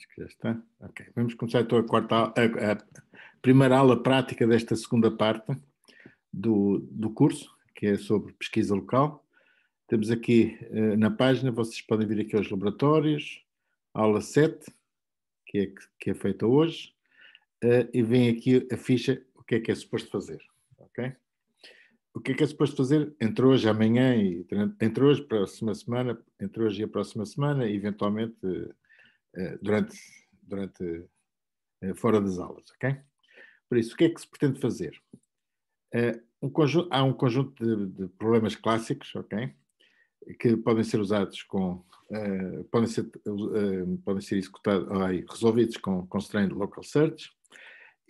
Acho que já está. Ok. Vamos começar então a primeira aula prática desta segunda parte do curso, que é sobre pesquisa local. Temos aqui na página, vocês podem vir aqui aos laboratórios, aula 7, que é feita hoje, e vem aqui a ficha, o que é suposto fazer. Ok? O que é suposto fazer entre hoje, amanhã, e entre hoje, próxima semana, entre hoje e a próxima semana, e eventualmente durante fora das aulas, ok? Por isso, o que é que se pretende fazer? Há um conjunto de problemas clássicos, ok? Que podem ser usados podem ser executados, resolvidos com Constrained Local Search.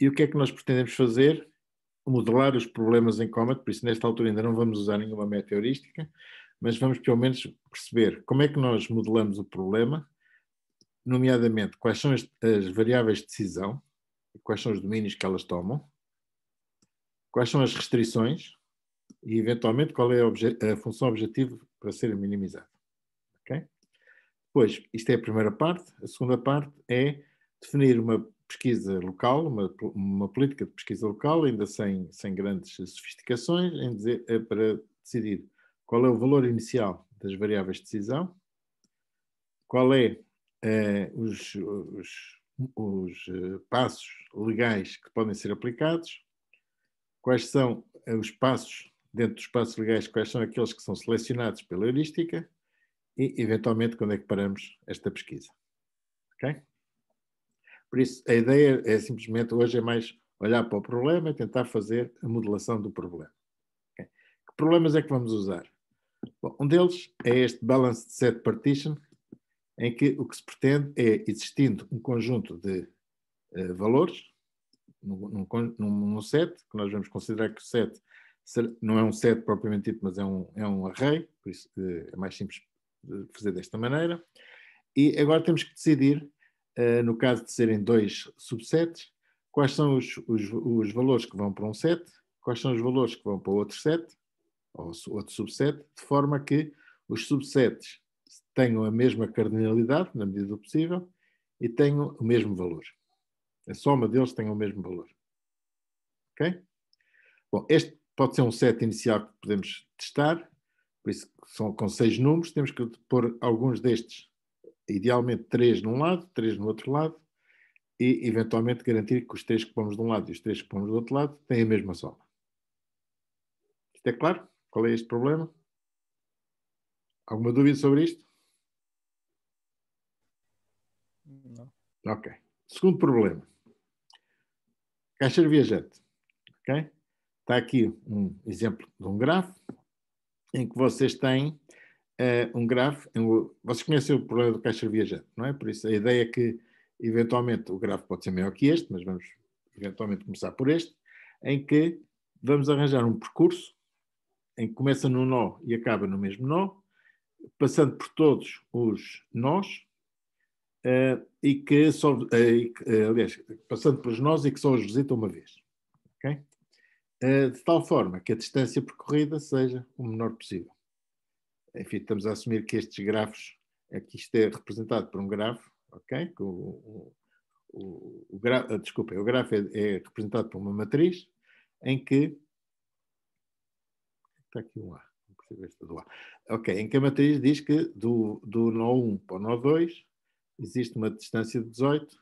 E o que é que nós pretendemos fazer? Modelar os problemas em Comet, por isso nesta altura ainda não vamos usar nenhuma método heurística, mas vamos pelo menos perceber como é que nós modelamos o problema, nomeadamente quais são as variáveis de decisão, quais são os domínios que elas tomam, quais são as restrições e, eventualmente, qual é a função objetivo para ser minimizada. Okay? Depois, isto é a primeira parte. A segunda parte é definir uma pesquisa local, uma política de pesquisa local, ainda sem grandes sofisticações, para decidir qual é o valor inicial das variáveis de decisão, qual é os passos legais que podem ser aplicados, quais são os passos, dentro dos passos legais, quais são aqueles que são selecionados pela heurística e, eventualmente, quando é que paramos esta pesquisa. Ok? Por isso, a ideia é simplesmente, hoje, é mais olhar para o problema e tentar fazer a modelação do problema. Okay? Que problemas é que vamos usar? Bom, um deles é este Balanced Set Partition, em que o que se pretende é, existindo um conjunto de valores, num set, que nós vamos considerar que o set não é um set propriamente dito, mas é um array, por isso é mais simples de fazer desta maneira. E agora temos que decidir, no caso de serem dois subsets, quais são os valores que vão para um set, quais são os valores que vão para outro set, ou outro subset, de forma que os subsets tenham a mesma cardinalidade, na medida do possível, e tenham o mesmo valor. A soma deles tem o mesmo valor. Ok? Bom, este pode ser um set inicial que podemos testar, por isso são com 6 números, temos que pôr alguns destes, idealmente 3 num lado, 3 no outro lado, e eventualmente garantir que os 3 que pomos de um lado e os 3 que pomos do outro lado têm a mesma soma. Isto é claro? Qual é este problema? Alguma dúvida sobre isto? Não. Ok. Segundo problema. Caixa viajante. Ok? Está aqui um exemplo de um grafo em que vocês têm um grafo. Vocês conhecem o problema do caixa viajante, não é? Por isso, a ideia é que, eventualmente, o grafo pode ser maior que este, mas vamos, eventualmente, começar por este, em que vamos arranjar um percurso em que começa no nó e acaba no mesmo nó, passando por todos os nós, e que só, aliás, passando pelos nós e que só os visita uma vez. Ok? De tal forma que a distância percorrida seja o menor possível. Enfim, estamos a assumir que estes grafos, aqui isto é representado por um grafo, ok? O grafo é representado por uma matriz em que está aqui um A. Ok, em que a matriz diz que do nó 1 para o nó 2 existe uma distância de 18,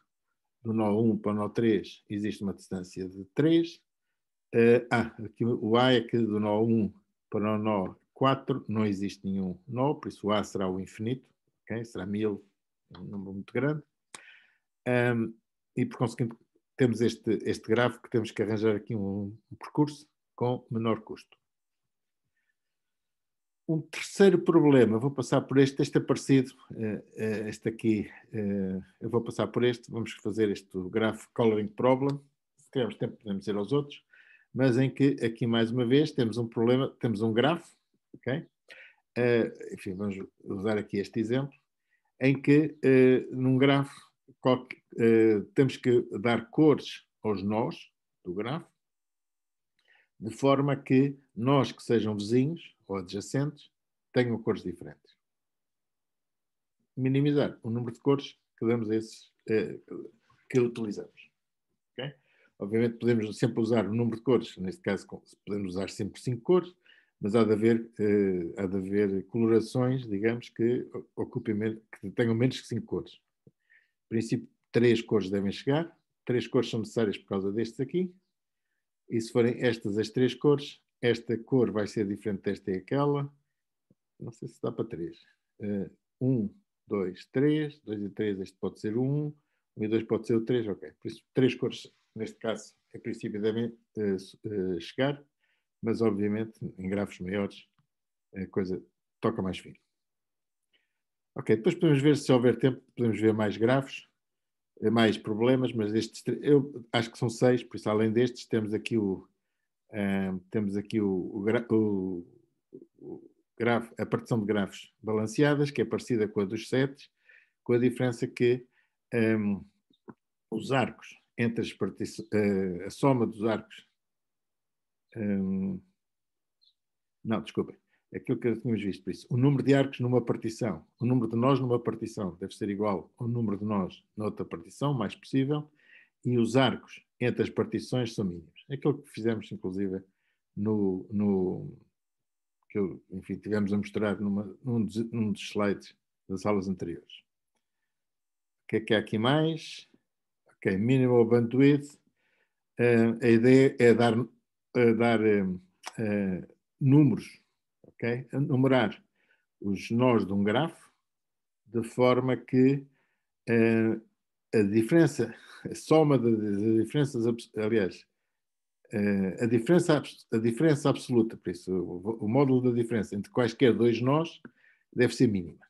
do nó 1 para o nó 3 existe uma distância de 3. Aqui o A é que do nó 1 para o nó 4 não existe nenhum nó, por isso o A será o infinito, okay? Será 1000, um número muito grande. E por conseguinte temos este gráfico que temos que arranjar aqui um percurso com menor custo. Um terceiro problema, vou passar por este é parecido, este aqui, eu vou passar por este, vamos fazer este graph coloring problem, se tivermos tempo podemos ir aos outros, mas em que aqui mais uma vez temos um problema, temos um grafo, ok? Enfim, vamos usar aqui este exemplo, em que num grafo temos que dar cores aos nós do grafo, de forma que nós que sejam vizinhos ou adjacentes tenham cores diferentes. Minimizar o número de cores que damos a esses que utilizamos. Okay? Obviamente podemos sempre usar o número de cores, neste caso podemos usar sempre 5 cores, mas há de haver colorações, digamos, que que tenham menos que 5 cores. Em princípio, 3 cores devem chegar, 3 cores são necessárias por causa destes aqui, e se forem estas as 3 cores, esta cor vai ser diferente desta e aquela, não sei se dá para 3. 1, 2, 3, 2 e 3, este pode ser o 1, 1 e 2 pode ser o 3, ok. Por isso, 3 cores, neste caso, em princípio devem chegar, mas obviamente em grafos maiores a coisa toca mais fino. Ok, depois podemos ver, se houver tempo, podemos ver mais grafos, mais problemas, mas estes, eu acho que são 6, por isso além destes temos aqui a partição de grafos balanceadas, que é parecida com a dos sets, com a diferença que os arcos entre a soma dos arcos não, desculpem, aquilo que tínhamos visto, por isso, o número de arcos numa partição, o número de nós numa partição deve ser igual ao número de nós noutra partição, mais possível, e os arcos entre as partições são mínimos. Aquilo que fizemos, inclusive, que enfim, tivemos a mostrar num dos slides das aulas anteriores. O que é aqui mais? Ok, minimal bandwidth. A ideia é dar números, ok? Numerar os nós de um grafo de forma que a diferença, a soma das diferenças, aliás, a diferença absoluta, por isso, o módulo da diferença entre quaisquer dois nós deve ser mínima.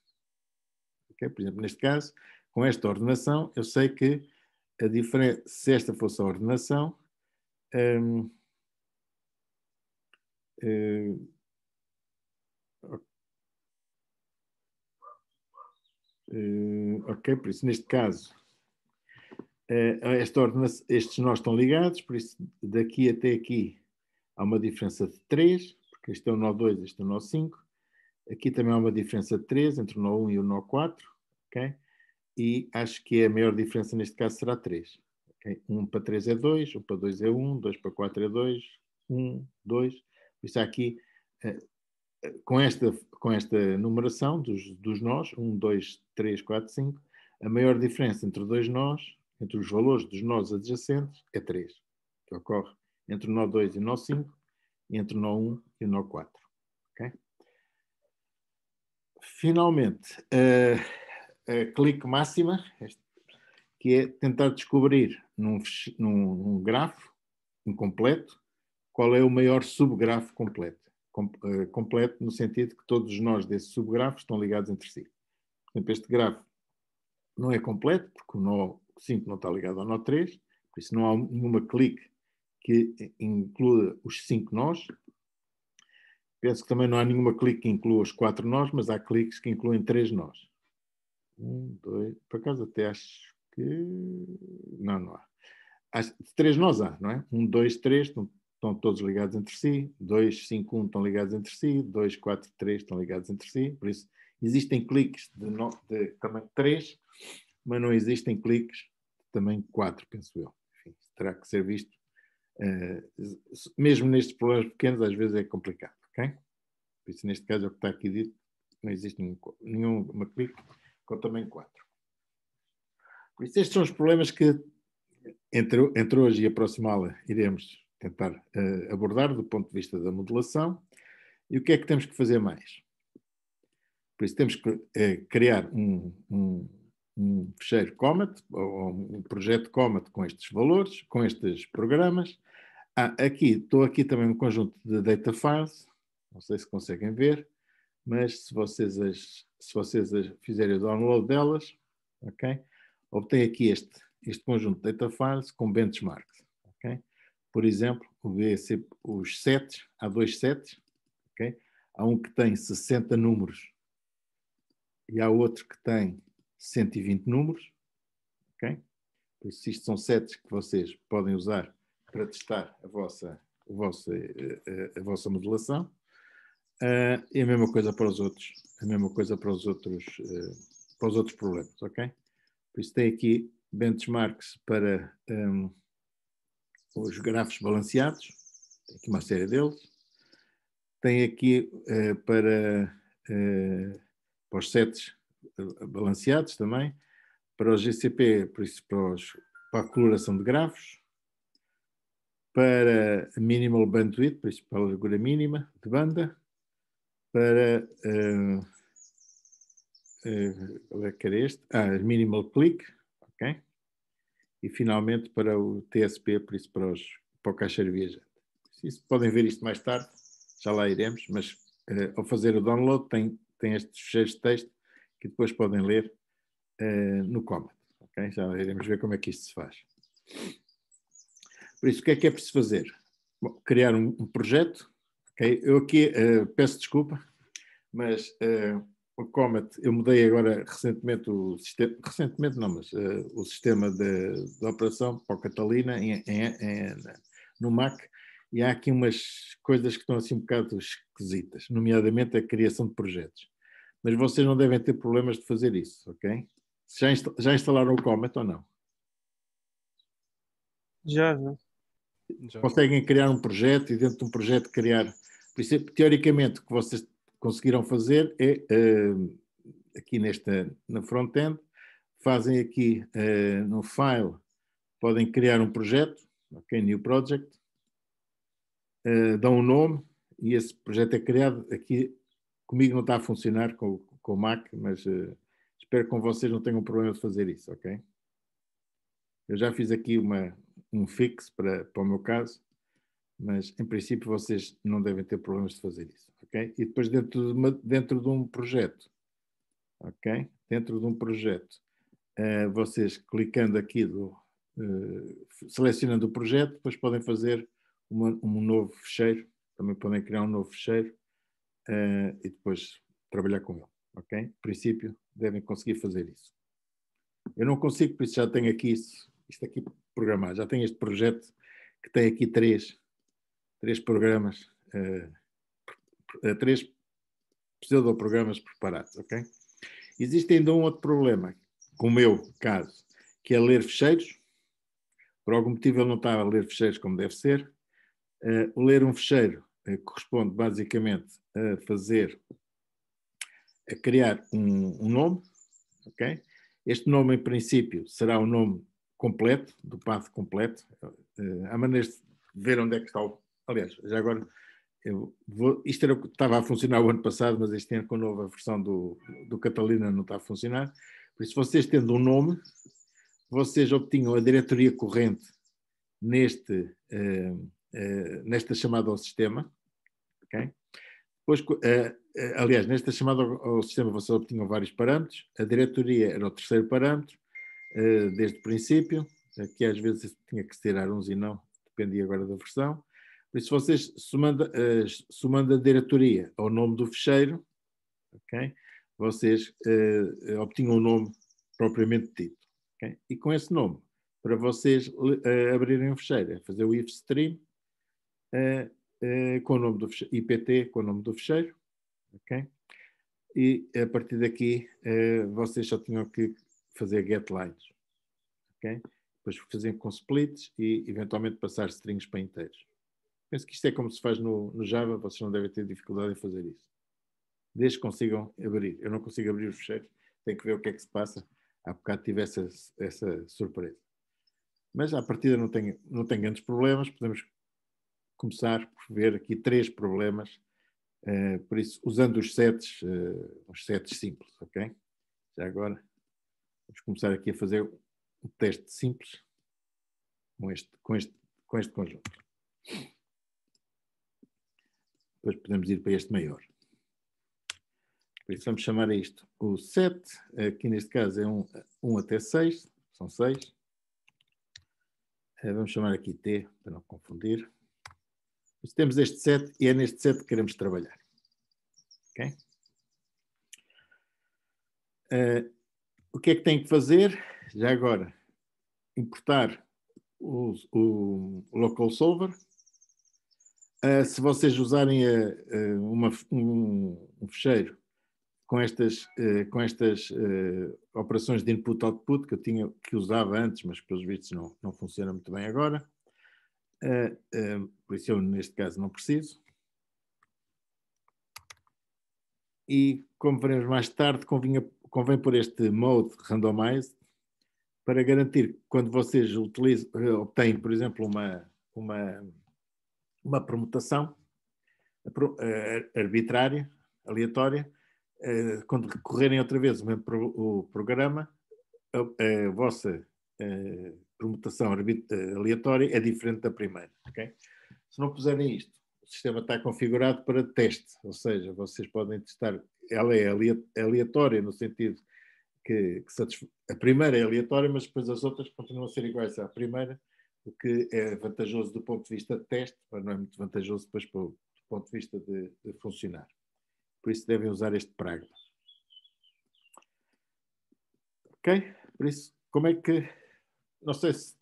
Okay? Por exemplo, neste caso, com esta ordenação, eu sei que a diferença, se esta fosse a ordenação, ok, por isso, neste caso, estes nós estão ligados, por isso, daqui até aqui há uma diferença de 3, porque este é o nó 2, este é o nó 5. Aqui também há uma diferença de 3 entre o nó 1 e o nó 4, ok? E acho que a maior diferença neste caso será 3. Okay? 1 para 3 é 2, 1 para 2 é 1, 2 para 4 é 2, 1, 2. Por isso aqui, com esta numeração dos nós, 1, 2, 3, 4, 5, a maior diferença entre dois nós, entre os valores dos nós adjacentes, é 3, que ocorre entre o nó 2 e o nó 5, e entre o nó 1 e o nó 4. Okay? Finalmente, a clique máxima, que é tentar descobrir num grafo incompleto qual é o maior subgrafo completo. Completo no sentido que todos os nós desse subgrafo estão ligados entre si. Por exemplo, este grafo não é completo, porque o nó 5 não está ligado ao nó 3, por isso não há nenhuma clique que inclua os 5 nós. Penso que também não há nenhuma clique que inclua os 4 nós, mas há cliques que incluem 3 nós. 1, 2, por acaso até acho que... Não há. 3 nós há, não é? 1, 2, 3 estão todos ligados entre si, 2, 5, 1 estão ligados entre si, 2, 4, 3 estão ligados entre si, por isso existem cliques de tamanho 3, mas não existem cliques de tamanho 4, penso eu. Enfim, terá que ser visto. Mesmo nestes problemas pequenos, às vezes é complicado, ok? Por isso, neste caso, é o que está aqui dito, não existe nenhuma clique com tamanho 4. Por isso, estes são os problemas que, entre hoje e a próxima aula, iremos tentar abordar do ponto de vista da modelação. E o que é que temos que fazer mais? Por isso, temos que criar um fecheiro Comet, ou um projeto Comet com estes valores, com estes programas. Estou aqui também um conjunto de data files, não sei se conseguem ver, mas se vocês fizerem o download delas, ok? Obtém aqui este conjunto de data files com benchmarks, ok? Por exemplo, os sets, há 2 sets, ok? Há um que tem 60 números e há outro que tem 120 números, ok? Por isso, isto são sets que vocês podem usar para testar a vossa modelação. E a mesma coisa para os outros, para os outros problemas, ok? Por isso tem aqui benchmarks para os grafos balanceados, tem aqui uma série deles. Tem aqui para os sets balanceados também, para o GCP, por isso para a coloração de grafos, para minimal bandwidth, por isso para a largura mínima de banda, para qual é que era este? Minimal click, ok? E finalmente para o TSP, por isso para o caixeiro viajante. Isso, podem ver isto mais tarde, já lá iremos, mas ao fazer o download tem estes fecheiros de texto que depois podem ler no comment, ok? Já iremos ver como é que isto se faz. Por isso, o que é preciso fazer? Bom, criar um projeto, ok? Eu aqui peço desculpa, mas o Comet, eu mudei agora recentemente o sistema, recentemente não, mas o sistema de operação para o Catalina no Mac, e há aqui umas coisas que estão assim um bocado esquisitas, nomeadamente a criação de projetos. Mas vocês não devem ter problemas de fazer isso, ok? Já instalaram o Comet ou não? Já. Conseguem criar um projeto e dentro de um projeto criar... Por isso, teoricamente, o que vocês conseguiram fazer é, aqui na front-end, fazem aqui no file, podem criar um projeto, ok, new project, dão um nome e esse projeto é criado. Aqui comigo não está a funcionar com o Mac, mas espero que com vocês não tenham problema de fazer isso, ok? Eu já fiz aqui um fix para o meu caso, mas em princípio vocês não devem ter problemas de fazer isso, ok? E depois dentro de um projeto, ok? Dentro de um projeto, vocês clicando aqui, selecionando o projeto, depois podem fazer um novo fecheiro, também podem criar um novo fecheiro e depois trabalhar com ele, ok? Em princípio devem conseguir fazer isso. Eu não consigo, por isso já tenho aqui isto aqui programado, já tenho este projeto que tem aqui três programas, três pseudoprogramas preparados, ok? Existe ainda um outro problema, com o meu caso, que é ler fecheiros. Por algum motivo ele não está a ler fecheiros como deve ser. Ler um fecheiro corresponde basicamente a criar um nome, ok? Este nome, em princípio, será o nome completo, do path completo. Há maneiras de ver onde é que está Aliás, já agora, isto era o que estava a funcionar o ano passado, mas este ano com a nova versão do Catalina não está a funcionar. Por isso, vocês tendo um nome, vocês obtinham a diretoria corrente nesta chamada ao sistema, ok? Depois, aliás, nesta chamada ao sistema vocês obtinham vários parâmetros. A diretoria era o terceiro parâmetro, desde o princípio, que às vezes tinha que se tirar uns e não, dependia agora da versão. Por isso, vocês, somando a diretoria ao nome do fecheiro, okay, vocês obtinham o nome propriamente dito. Okay? E com esse nome, para vocês abrirem um fecheiro, é fazer o if stream com o nome do fecheiro, IPT com o nome do fecheiro, ok? E a partir daqui vocês só tinham que fazer get lines, ok? Depois fazer com splits e eventualmente passar strings para inteiros. Penso que isto é como se faz no Java, vocês não devem ter dificuldade em fazer isso. Desde que consigam abrir. Eu não consigo abrir os fecheiros, tenho que ver o que é que se passa. Há bocado tive essa surpresa. Mas à partida não tem grandes problemas, podemos começar por ver aqui 3 problemas, por isso, usando os sets simples, ok? Já agora, vamos começar aqui a fazer um teste simples com este conjunto. Depois podemos ir para este maior. Por isso vamos chamar a isto o set, aqui neste caso é 1 até 6, são 6. Vamos chamar aqui T, para não confundir. Temos este set e é neste set que queremos trabalhar. Ok? O que é que tem que fazer? Já agora, importar o local solver. Se vocês usarem um fecheiro com estas operações de input-output que usava antes, mas pelos vistos não funciona muito bem agora. Por isso eu, neste caso, não preciso. E, como veremos mais tarde, convém pôr este mode randomized para garantir que quando vocês obtêm, por exemplo, uma permutação arbitrária, aleatória, quando recorrerem outra vez o programa, a vossa permutação aleatória é diferente da primeira. Okay? Se não puserem isto, o sistema está configurado para teste, ou seja, vocês podem testar, ela é aleatória no sentido que a primeira é aleatória, mas depois as outras continuam a ser iguais à primeira, o que é vantajoso do ponto de vista de teste, mas não é muito vantajoso depois do ponto de vista de funcionar. Por isso devem usar este pragma. Ok? Por isso, como é que... Não sei se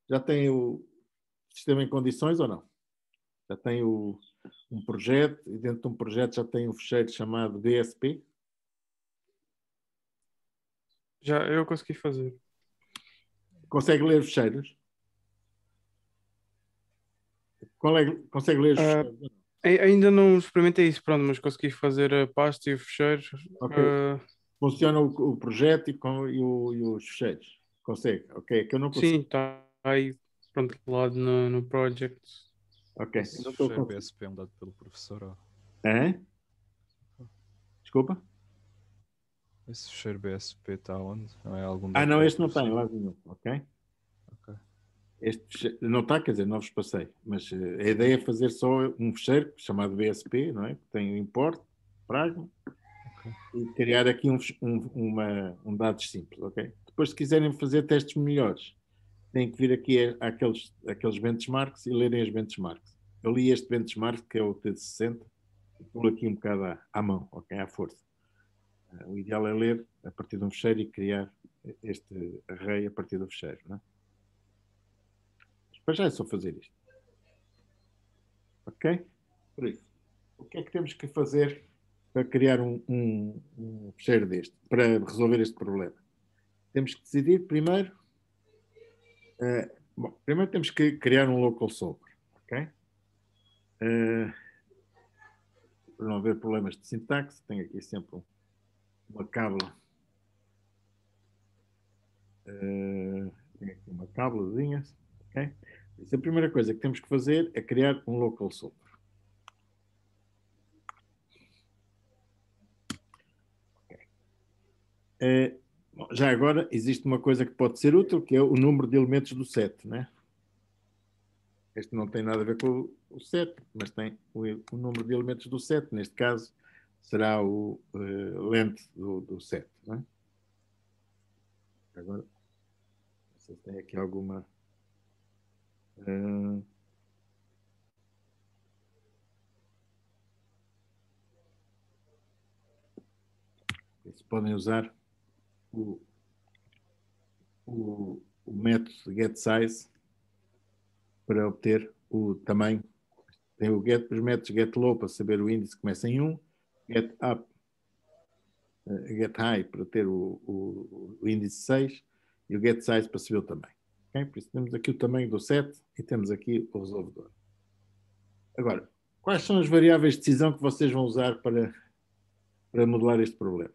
já têm o sistema em condições ou não. Já tem um projeto, e dentro de um projeto já tem um fecheiro chamado BSP. Já eu consegui fazer. Consegue ler os fecheiros? Consegue ler os fecheiros? Ainda não experimentei isso, pronto, mas consegui fazer a pasta e o fecheiro. Okay. Funciona o projeto e os fecheiros? Consegue? Ok, é que eu não consigo. Sim, está aí, pronto, lado no project. Ok. Esse fecheiro BSP é dado pelo professor? Ou... Desculpa? Esse fecheiro BSP está onde? Não é algum não, este não está em lado nenhum, ok? Este fecheiro, não está, quer dizer, não vos passei, mas a ideia é fazer só um fecheiro chamado BSP, não é? Que tem o import, pragma, e criar aqui um dados simples, ok? Depois, se quiserem fazer testes melhores, têm que vir aqui àqueles benchmarks e lerem os benchmarks. Eu li este benchmark, que é o T60, e pulo aqui um bocado à mão, ok? À força. O ideal é ler a partir de um fecheiro e criar este array a partir do fecheiro, não é? Mas já é só fazer isto. Ok? Por isso, o que é que temos que fazer para criar um fecheiro deste, para resolver este problema? Temos que decidir primeiro. Primeiro temos que criar um local solver, ok? Para não haver problemas de sintaxe, tenho aqui sempre uma cábula. Tenho aqui uma cábulazinha, ok? A primeira coisa que temos que fazer é criar um local solver. Okay. Já agora existe uma coisa que pode ser útil, que é o número de elementos do set, né? Este não tem nada a ver com o set, mas tem o número de elementos do set. Neste caso, será o length do set, né? Agora, não sei se tem aqui alguma... podem usar o método getSize para obter o tamanho. Tem os métodos getLow para saber o índice que começa em 1, getUp, getHigh para ter o índice 6 e o getSize para saber o tamanho. Okay? Por isso temos aqui o tamanho do set e temos aqui o resolvedor. Agora, quais são as variáveis de decisão que vocês vão usar para modelar este problema?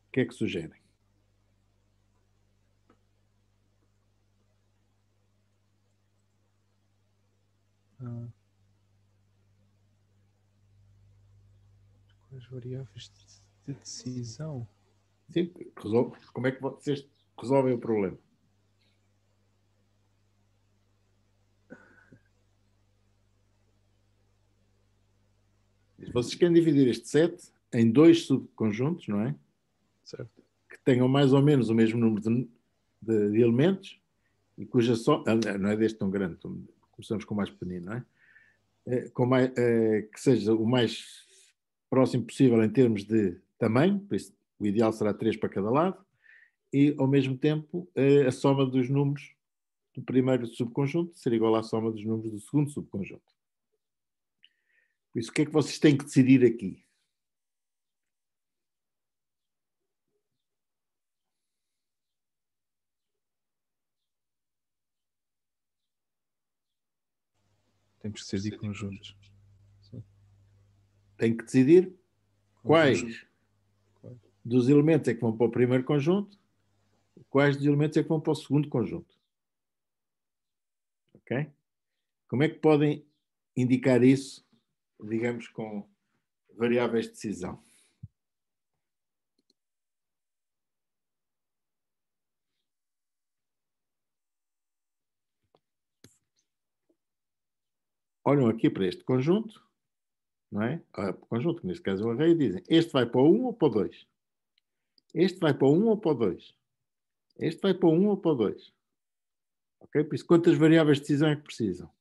O que é que sugerem? As variáveis de decisão? Sim, como é que vocês resolvem o problema? Vocês querem dividir este set em 2 subconjuntos, não é? Certo. Que tenham mais ou menos o mesmo número de elementos e cuja soma... Não é deste tão grande, começamos com o mais pequenino, não é? Que seja o mais próximo possível em termos de tamanho, por isso o ideal será 3 para cada lado, e ao mesmo tempo a soma dos números do primeiro subconjunto será igual à soma dos números do segundo subconjunto. Por isso, o que é que vocês têm que decidir aqui? Temos que decidir conjuntos. Têm que decidir quais Conjuntos. dos elementos é que vão para o primeiro conjunto, quais dos elementos é que vão para o segundo conjunto. Ok? Como é que podem indicar isso, digamos, com variáveis de decisão? Olham aqui para este conjunto, não é? Conjunto, que neste caso é o array, e dizem, este vai para o 1 ou para o 2? Este vai para o 1 ou para o 2? Este vai para o 1 ou para o 2? Ok? Por isso, quantas variáveis de decisão é que precisam?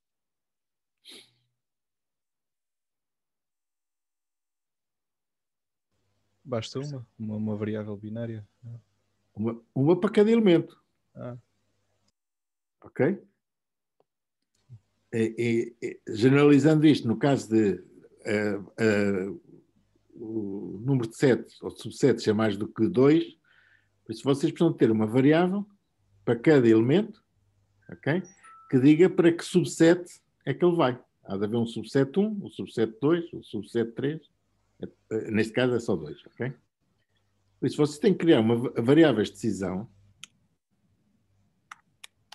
Basta uma variável binária. Uma para cada elemento. Ah, Ok? Generalizando isto, no caso de o número de sets ou de subsets é mais do que 2, por isso vocês precisam ter uma variável para cada elemento, ok? Que diga para que subset é que ele vai. Há de haver um subset 1, um subset 2, um subset 3. Neste caso é só 2, ok? Por isso vocês têm que criar uma variável de decisão,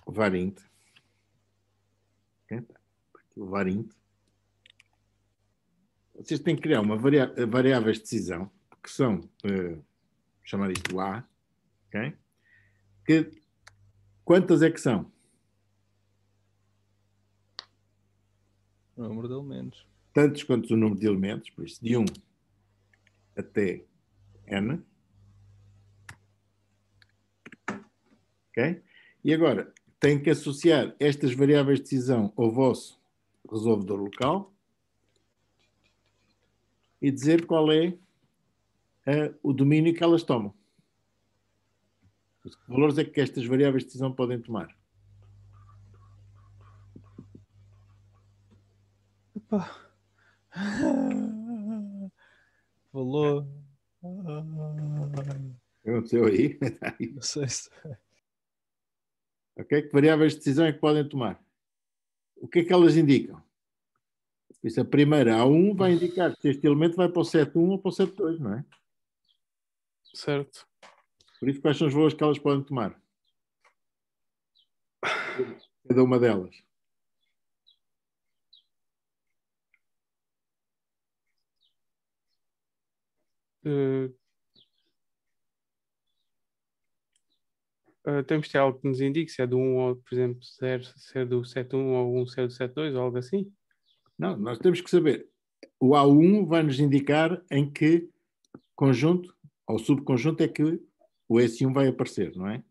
varint, okay? O varint. Vocês têm que criar uma variáveis de decisão, que são, chamar isto A, ok? Que, quantas é que são? o número de elementos. Tantos quanto o número de elementos, por isso, de 1 até n. Ok? E agora, tem que associar estas variáveis de decisão ao vosso resolvedor local e dizer qual é o domínio que elas tomam. Que valores é que estas variáveis de decisão podem tomar? Epá. Valor. O que aconteceu aí? Não sei se. Ok? Que variáveis de decisão é que podem tomar? O que é que elas indicam? Por isso, a primeira, A1, vai indicar se este elemento vai para o set 1 ou para o set 2, não é? Certo. Por isso, quais são os valores que elas podem tomar? Cada uma delas. Temos de ter algo que nos indique se é do 1 ou, por exemplo, se é do set 1 ou 1 se é do set 2 ou algo assim. Não, nós temos que saber. O A1 vai nos indicar em que conjunto ou subconjunto é que o S1 vai aparecer, não é?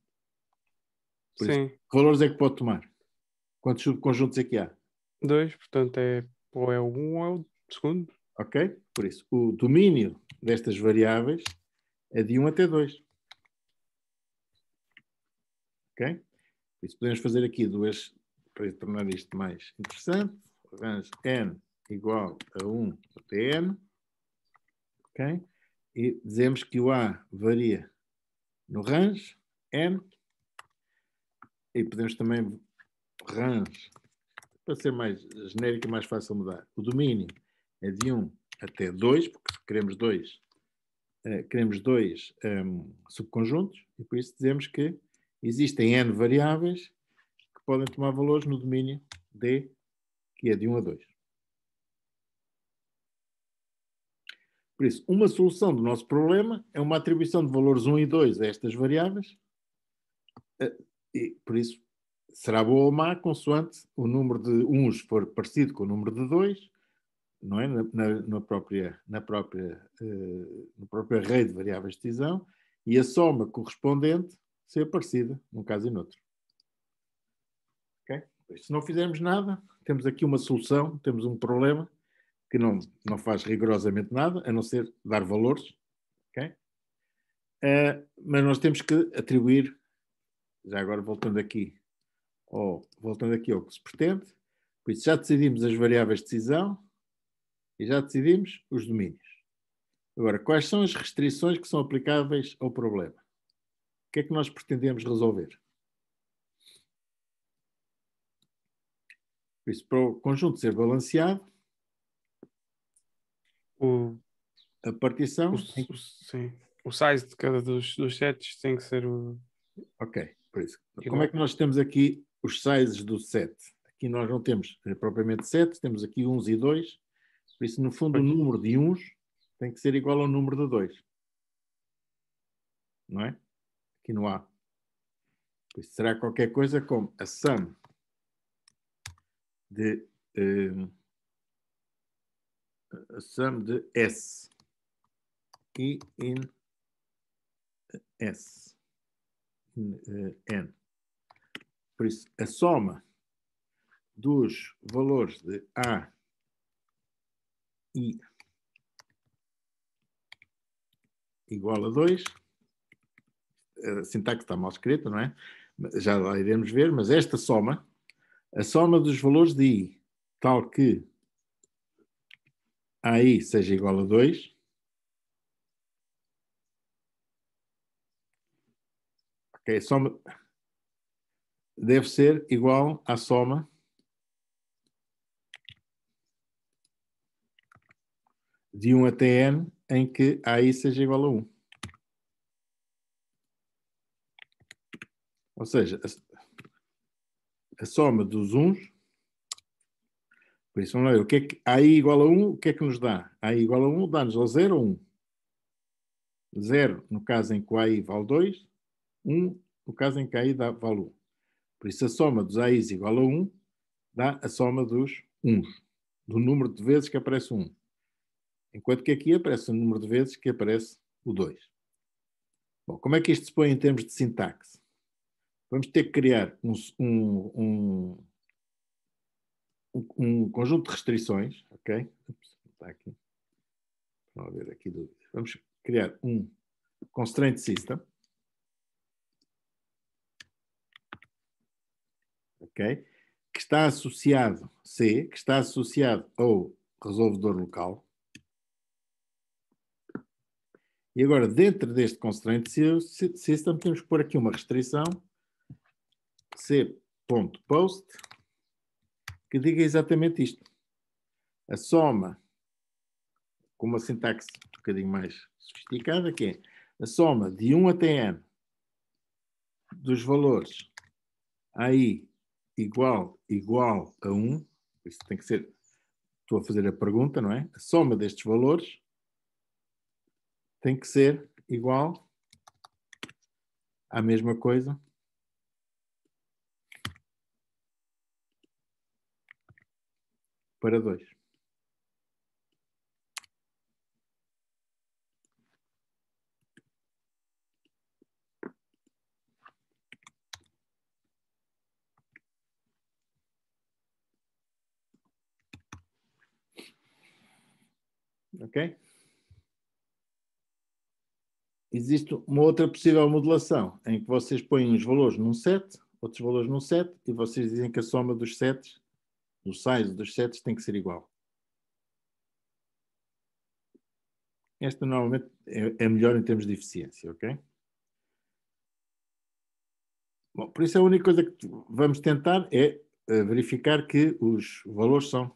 Por isso, Sim. que valores é que pode tomar? Quantos subconjuntos é que há? 2, portanto, ou é o 1 ou é o segundo. Ok? Por isso, o domínio destas variáveis é de 1 até 2. Ok? Por isso, podemos fazer aqui duas, para tornar isto mais interessante. Range n igual a 1 até n. Ok? E dizemos que o A varia no range n. E podemos também range, para ser mais genérico e mais fácil mudar. O domínio é de 1 até 2, porque queremos dois subconjuntos, e por isso dizemos que existem n variáveis que podem tomar valores no domínio D, que é de 1 a 2. Por isso, uma solução do nosso problema é uma atribuição de valores 1 e 2 a estas variáveis, e por isso será boa ou má, consoante o número de 1 for parecido com o número de 2, não é? No próprio array de variáveis de decisão, e a soma correspondente ser parecida num caso e no outro. Okay? Se não fizermos nada, temos aqui uma solução, temos um problema que não faz rigorosamente nada, a não ser dar valores. Okay? Mas nós temos que atribuir, já agora voltando aqui ao que se pretende, por isso já decidimos as variáveis de decisão, E já decidimos os domínios. Agora, quais são as restrições que são aplicáveis ao problema? O que é que nós pretendemos resolver? Por isso, para o conjunto ser balanceado, a partição... Sim. O size de cada dos sets tem que ser o... Ok, por isso. Igual. Como é que nós temos aqui os sizes do set? Aqui nós não temos propriamente sets, temos aqui uns e dois. Por isso, no fundo, o número de uns tem que ser igual ao número de dois. Não é? Aqui no A. Por isso, será qualquer coisa como a sum de S e in S. N. Por isso, a soma dos valores de A e igual a 2, a sintaxe está mal escrita, não é? Já lá iremos ver, mas esta soma, a soma dos valores de I, tal que AI seja igual a 2, ok, a soma deve ser igual à soma de 1 até n, em que AI seja igual a 1. Ou seja, a soma dos 1s, por isso vamos lá ver, o que é que AI igual a 1, o que é que nos dá? AI igual a 1 dá-nos ou 0 ou 1. 0 no caso em que o AI vale 2, 1 no caso em que AI vale 1. Por isso a soma dos AIs igual a 1 dá a soma dos 1s, do número de vezes que aparece 1. Enquanto que aqui aparece o número de vezes que aparece o 2. Bom, como é que isto se põe em termos de sintaxe? Vamos ter que criar um conjunto de restrições, ok? Está aqui. Vamos ver aqui dúvidas. Vamos criar um constraint system, ok? Que está associado C, que está associado ao resolvedor local. E agora, dentro deste constraint system, temos que pôr aqui uma restrição c.post que diga exatamente isto. A soma, com uma sintaxe um bocadinho mais sofisticada, que é a soma de 1 até n dos valores AI igual a 1, isso tem que ser, estou a fazer a pergunta, não é? A soma destes valores tem que ser igual à mesma coisa para 2. Ok? Existe uma outra possível modulação, em que vocês põem uns valores num set, outros valores num set, e vocês dizem que a soma dos sets, do size dos sets, tem que ser igual. Esta normalmente é melhor em termos de eficiência, ok? Bom, por isso a única coisa que vamos tentar é verificar que os valores são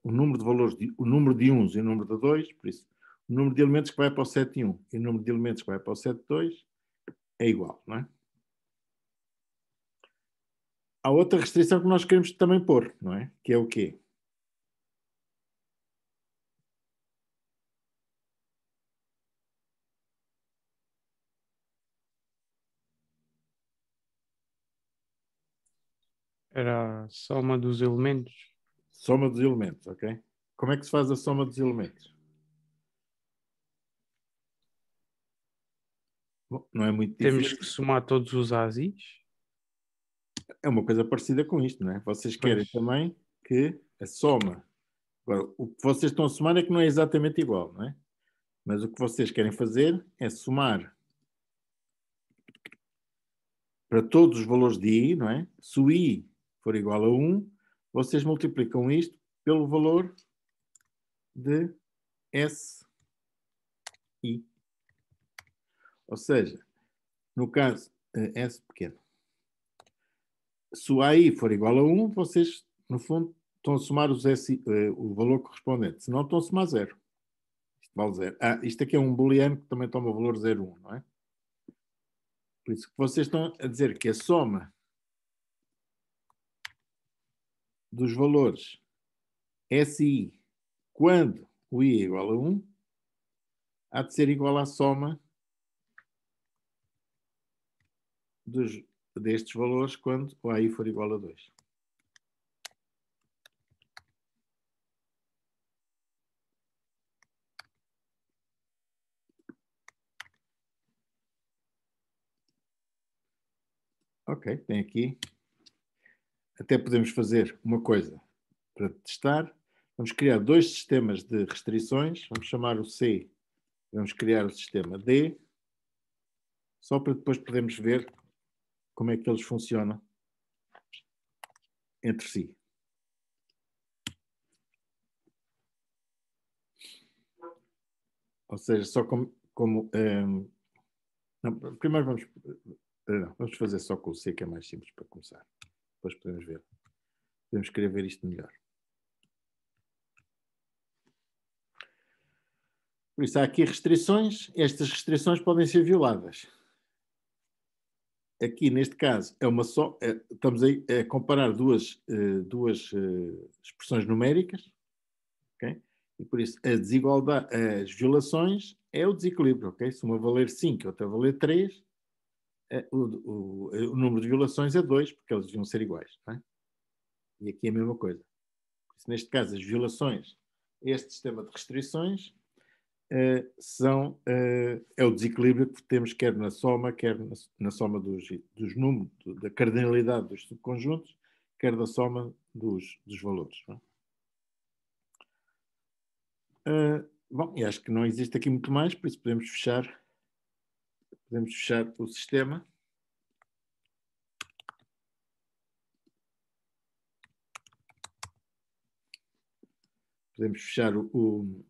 o número de valores, o número de 1s e o número de 2, por isso o número de elementos que vai para o set 1 e o número de elementos que vai para o set 2 é igual, não é? Há outra restrição que nós queremos também pôr, não é? Que é o quê? Era a soma dos elementos. Soma dos elementos, ok? Como é que se faz a soma dos elementos? Bom, não é muito difícil. Temos que somar todos os ASIs. É uma coisa parecida com isto, não é? Vocês querem também que a soma... Agora, o que vocês estão a somar é que não é exatamente igual, não é? Mas o que vocês querem fazer é somar para todos os valores de I, não é? Se o I for igual a 1, vocês multiplicam isto pelo valor de SI. Ou seja, no caso S pequeno, se o AI for igual a 1, vocês, no fundo, estão a somar os SI, o valor correspondente. Se não, estão a somar 0. Isto vale 0. Isto aqui é um booleano que também toma o valor 0,1, não é? Por isso que vocês estão a dizer que a soma dos valores SI quando o I é igual a 1 há de ser igual à soma destes valores quando o AI for igual a 2. Ok, tem aqui. Até podemos fazer uma coisa para testar. Vamos criar 2 sistemas de restrições. Vamos chamar o C. Vamos criar o sistema D. Só para depois podermos ver como é que eles funcionam entre si. Ou seja, só não, primeiro vamos fazer só com o C, que é mais simples para começar. Depois podemos ver. Podemos querer ver isto melhor. Por isso, há aqui restrições. Estas restrições podem ser violadas. Aqui, neste caso, estamos a comparar duas expressões numéricas. Okay? E por isso, a desigualdade, as violações é o desequilíbrio. Okay? Se uma valer 5 e outra valer 3, o número de violações é 2, porque eles deviam ser iguais. Não é? E aqui é a mesma coisa. Neste caso, as violações, este sistema de restrições, é o desequilíbrio que temos quer na soma dos números, da cardinalidade dos subconjuntos, quer da soma dos valores. Não é? Bom, e acho que não existe aqui muito mais, por isso podemos fechar o sistema. Podemos fechar o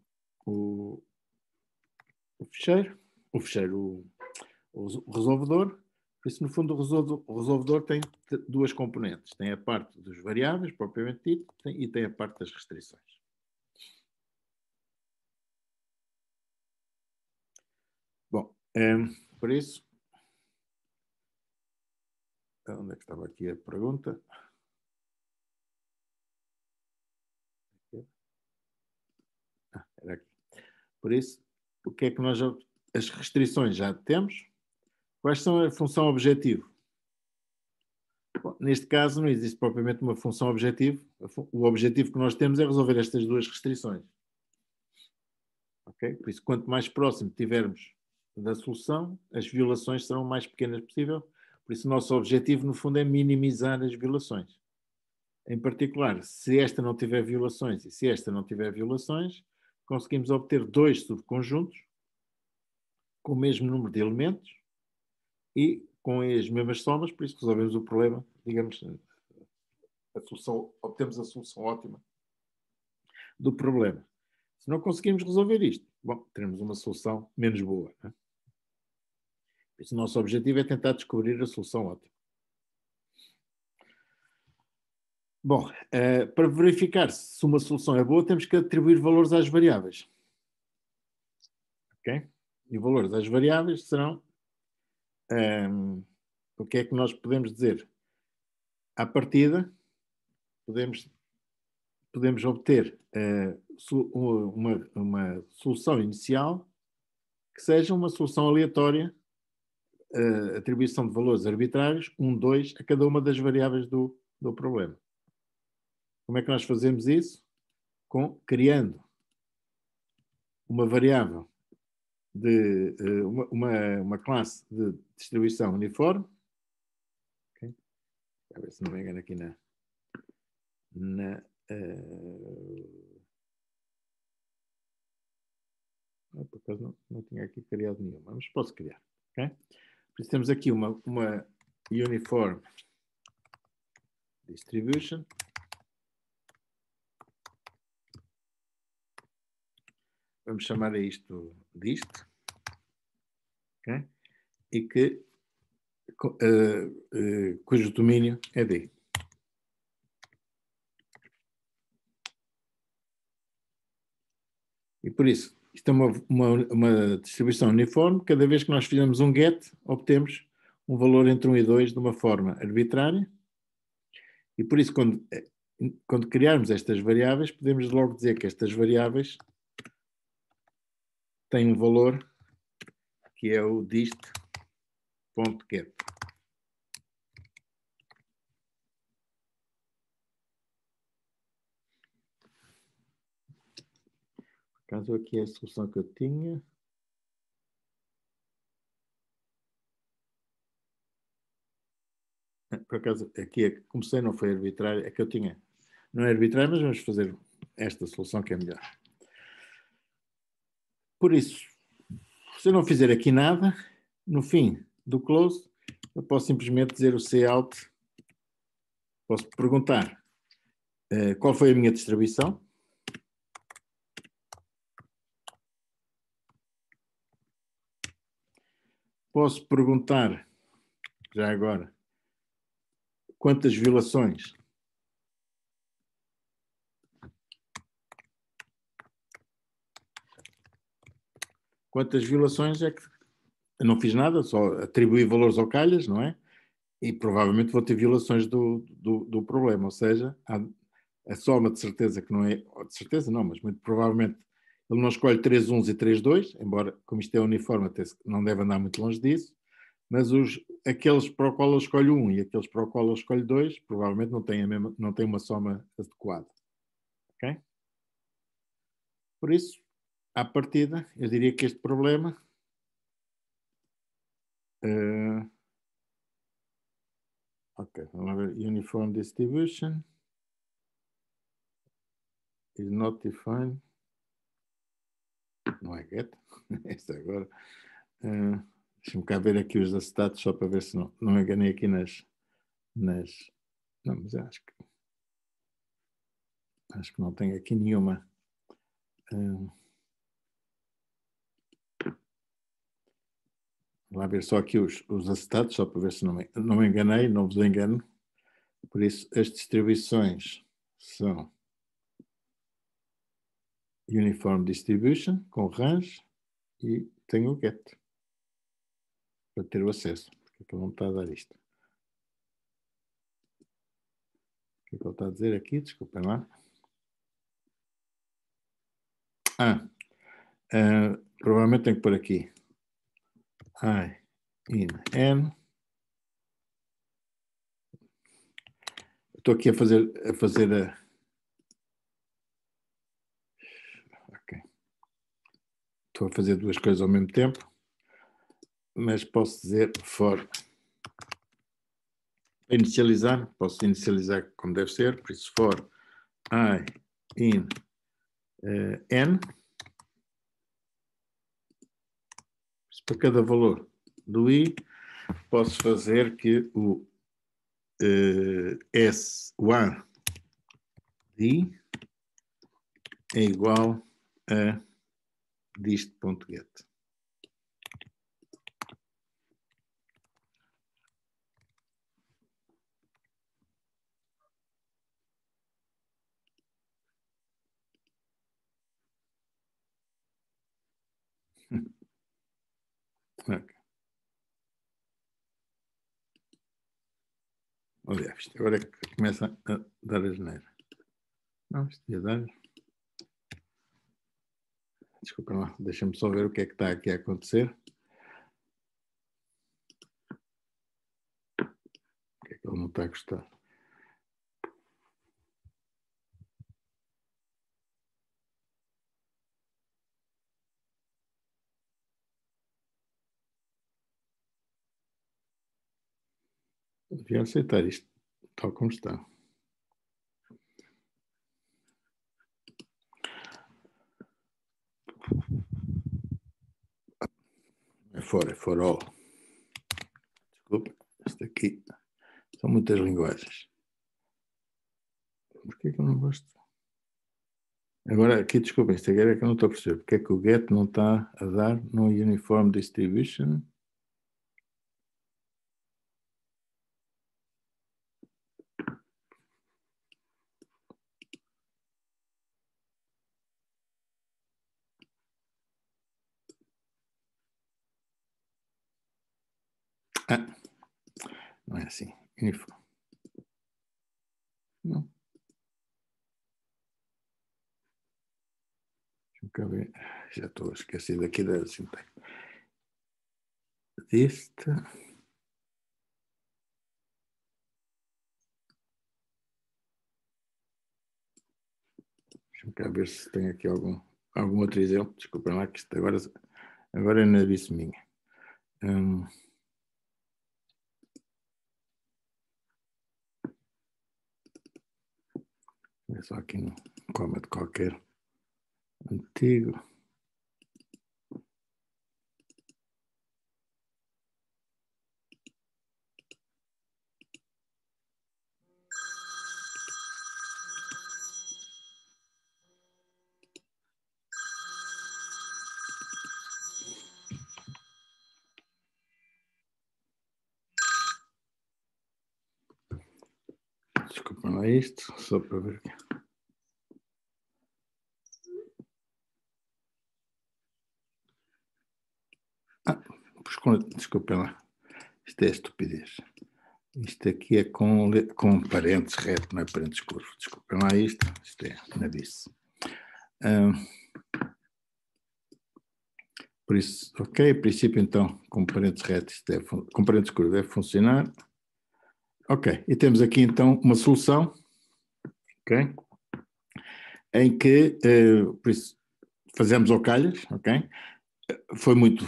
resolvedor. Por isso, no fundo, o resolvedor tem duas componentes. Tem a parte dos variáveis, propriamente dito, e tem a parte das restrições. Bom, por isso... Onde é que estava aqui a pergunta? Era aqui. Por isso, o que é que nós... As restrições já temos. Quais são a função objetivo? Bom, neste caso, não existe propriamente uma função objetivo. O objetivo que nós temos é resolver estas duas restrições. Okay? Por isso, quanto mais próximo tivermos da solução, as violações serão o mais pequenas possível. Por isso, o nosso objetivo, no fundo, é minimizar as violações. Em particular, se esta não tiver violações e se esta não tiver violações, conseguimos obter 2 subconjuntos com o mesmo número de elementos e com as mesmas somas, por isso resolvemos o problema, digamos, obtemos a solução ótima do problema. Se não conseguimos resolver isto, bom, teremos uma solução menos boa. Né? Por isso, o nosso objetivo é tentar descobrir a solução ótima. Bom, para verificar se uma solução é boa, temos que atribuir valores às variáveis. Ok? E valores às variáveis serão... o que é que nós podemos dizer? À partida, podemos obter uma solução inicial que seja uma solução aleatória, atribuição de valores arbitrários, 1, 2, a cada uma das variáveis do problema. Como é que nós fazemos isso? Criando uma variável de uma classe de distribuição uniforme. Okay? A ver se não me engano aqui por acaso não tinha aqui criado nenhuma, mas posso criar. Okay? Por isso temos aqui uma uniform distribution. vamos chamar a isto dist, okay? E que cujo domínio é D. E por isso, isto é uma distribuição uniforme. Cada vez que nós fizermos um get, obtemos um valor entre 1 e 2 de uma forma arbitrária. E por isso, quando criarmos estas variáveis, podemos logo dizer que estas variáveis têm um valor que é o dist.get. Por acaso aqui é a solução que eu tinha. Por acaso aqui comecei, não foi arbitrário, é que eu tinha. Não é arbitrário, mas vamos fazer esta solução que é melhor. Por isso, se eu não fizer aqui nada, no fim do close, eu posso simplesmente dizer o cout. Posso perguntar qual foi a minha distribuição. Posso perguntar, já agora, quantas violações é que eu não fiz nada, só atribuí valores ao calhas, não é? E provavelmente vou ter violações do problema, ou seja, a soma de certeza que não é, de certeza não, mas muito provavelmente ele não escolhe 3 1s e 3 2, embora, como isto é uniforme, até não deve andar muito longe disso, mas aqueles para o qual ele escolhe 1 e aqueles para o qual ele escolhe 2, provavelmente não têm uma soma adequada. Ok? Por isso, à partida, eu diria que este problema ok, vamos ver. Uniform distribution is not defined. Não é get. Este agora. Deixa-me cá ver aqui os acetatos só para ver se não enganei aqui nas. Não, mas acho que não tenho aqui nenhuma. Vamos lá ver só aqui os acetatos, só para ver se não me enganei, não vos engano. Por isso, as distribuições são Uniform Distribution, com range, e tenho o get, para ter o acesso. Porque é que ele não está a dar isto? O que é que ele está a dizer aqui? Desculpem lá. Provavelmente tenho que pôr aqui I in N. Estou aqui a fazer ok. Estou a fazer duas coisas ao mesmo tempo, mas posso dizer for. Para inicializar, posso inicializar como deve ser, por isso for I in N. Para cada valor do I, posso fazer que o S1 de I é igual a dist.get. Okay. Olha, isto agora é que começa a dar a geneira. Não, isto ia dar. Desculpa lá, deixa-me só ver o que é que está aqui a acontecer. O que é que ele não está a gostar? Devia aceitar isto tal como está. É for all. Desculpa, isto aqui são muitas linguagens. Por que eu não gosto? Agora, aqui, desculpa, isto agora é que eu não estou a perceber. Porque é que o get não está a dar no Uniform Distribution? Ah, não é assim. Uniform. Não. Deixa-me cá ver. Já estou a esquecer daqui da sintaxe. Deste. Deixa-me cá ver se tem aqui algum outro exemplo. Desculpem lá que isto agora é nervice minha. É só aqui no comment qualquer antigo. Desculpem lá isto, só para ver aqui. Desculpem lá. Isto é estupidez. Isto aqui é com parentes reto, não é parentes curvo. Desculpem lá isto é nabice. Por isso, ok, a princípio então, com parentes retos, com parentes curvos deve funcionar. Ok, e temos aqui então uma solução, ok, em que, por isso, fazemos ao calhas, ok, foi muito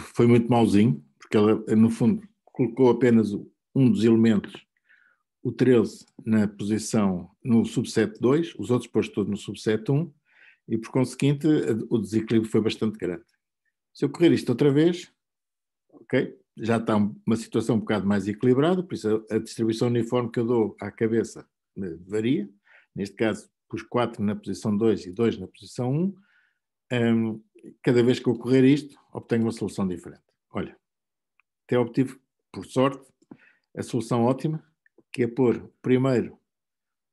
mauzinho, porque ela, no fundo, colocou apenas um dos elementos, o 13, na posição, no subset 2, os outros pôs todos no subset 1, e por conseguinte, o desequilíbrio foi bastante grande. Se eu correr isto outra vez, ok, já está uma situação um bocado mais equilibrada, por isso a distribuição uniforme que eu dou à cabeça varia. Neste caso, pus 4 na posição 2 e 2 na posição 1. Cada vez que eu correr isto, obtenho uma solução diferente. Olha, até obtive, por sorte, a solução ótima, que é pôr o primeiro,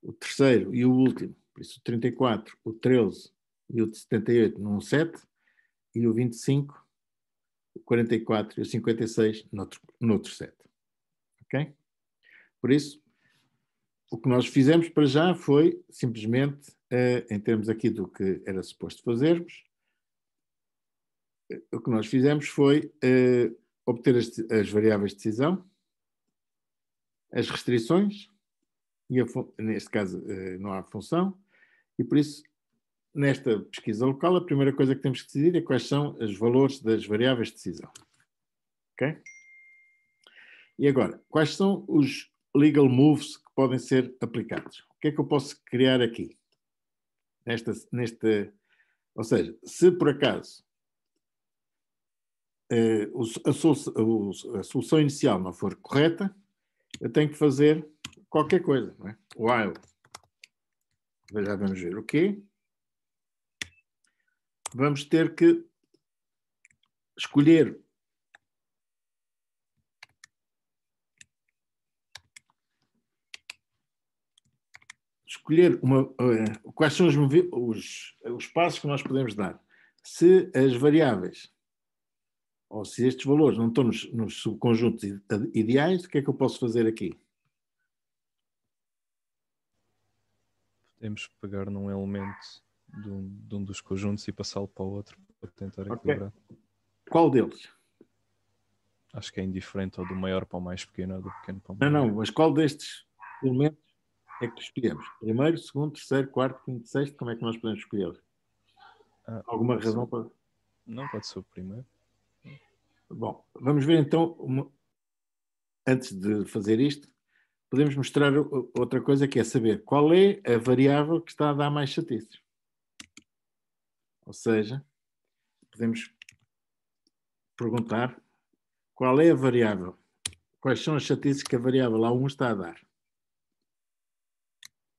o terceiro e o último, por isso o 34, o 13 e o 78 num set, e o 25, o 44 e o 56 noutro set. Ok? Por isso, o que nós fizemos para já foi simplesmente, em termos aqui do que era suposto fazermos, o que nós fizemos foi obter as variáveis de decisão, as restrições, e neste caso não há função, e por isso, nesta pesquisa local, a primeira coisa que temos que decidir é quais são os valores das variáveis de decisão. Ok? E agora, quais são os legal moves que podem ser aplicados? O que é que eu posso criar aqui? Ou seja, se por acaso a solução inicial não for correta, eu tenho que fazer qualquer coisa. Não é? While. Já vamos ver o quê? Vamos ter que escolher quais são os passos que nós podemos dar. Se as variáveis ou se estes valores não estão nos subconjuntos ideais, o que é que eu posso fazer aqui? Podemos pegar num elemento de um dos conjuntos e passá-lo para o outro para tentar equilibrar. Qual deles? Acho que é indiferente, ou do maior para o mais pequeno, ou do pequeno para o Não, maior. não, mas qual destes elementos é que escolhemos? Primeiro, segundo, terceiro, quarto, quinto, sexto, como é que nós podemos escolher? Alguma razão para... Não, pode ser o primeiro. Bom, vamos ver então, antes de fazer isto, podemos mostrar outra coisa, que é saber qual é a variável que está a dar mais chatices. Ou seja, podemos perguntar qual é a variável, quais são as chatices que a variável A1 está a dar.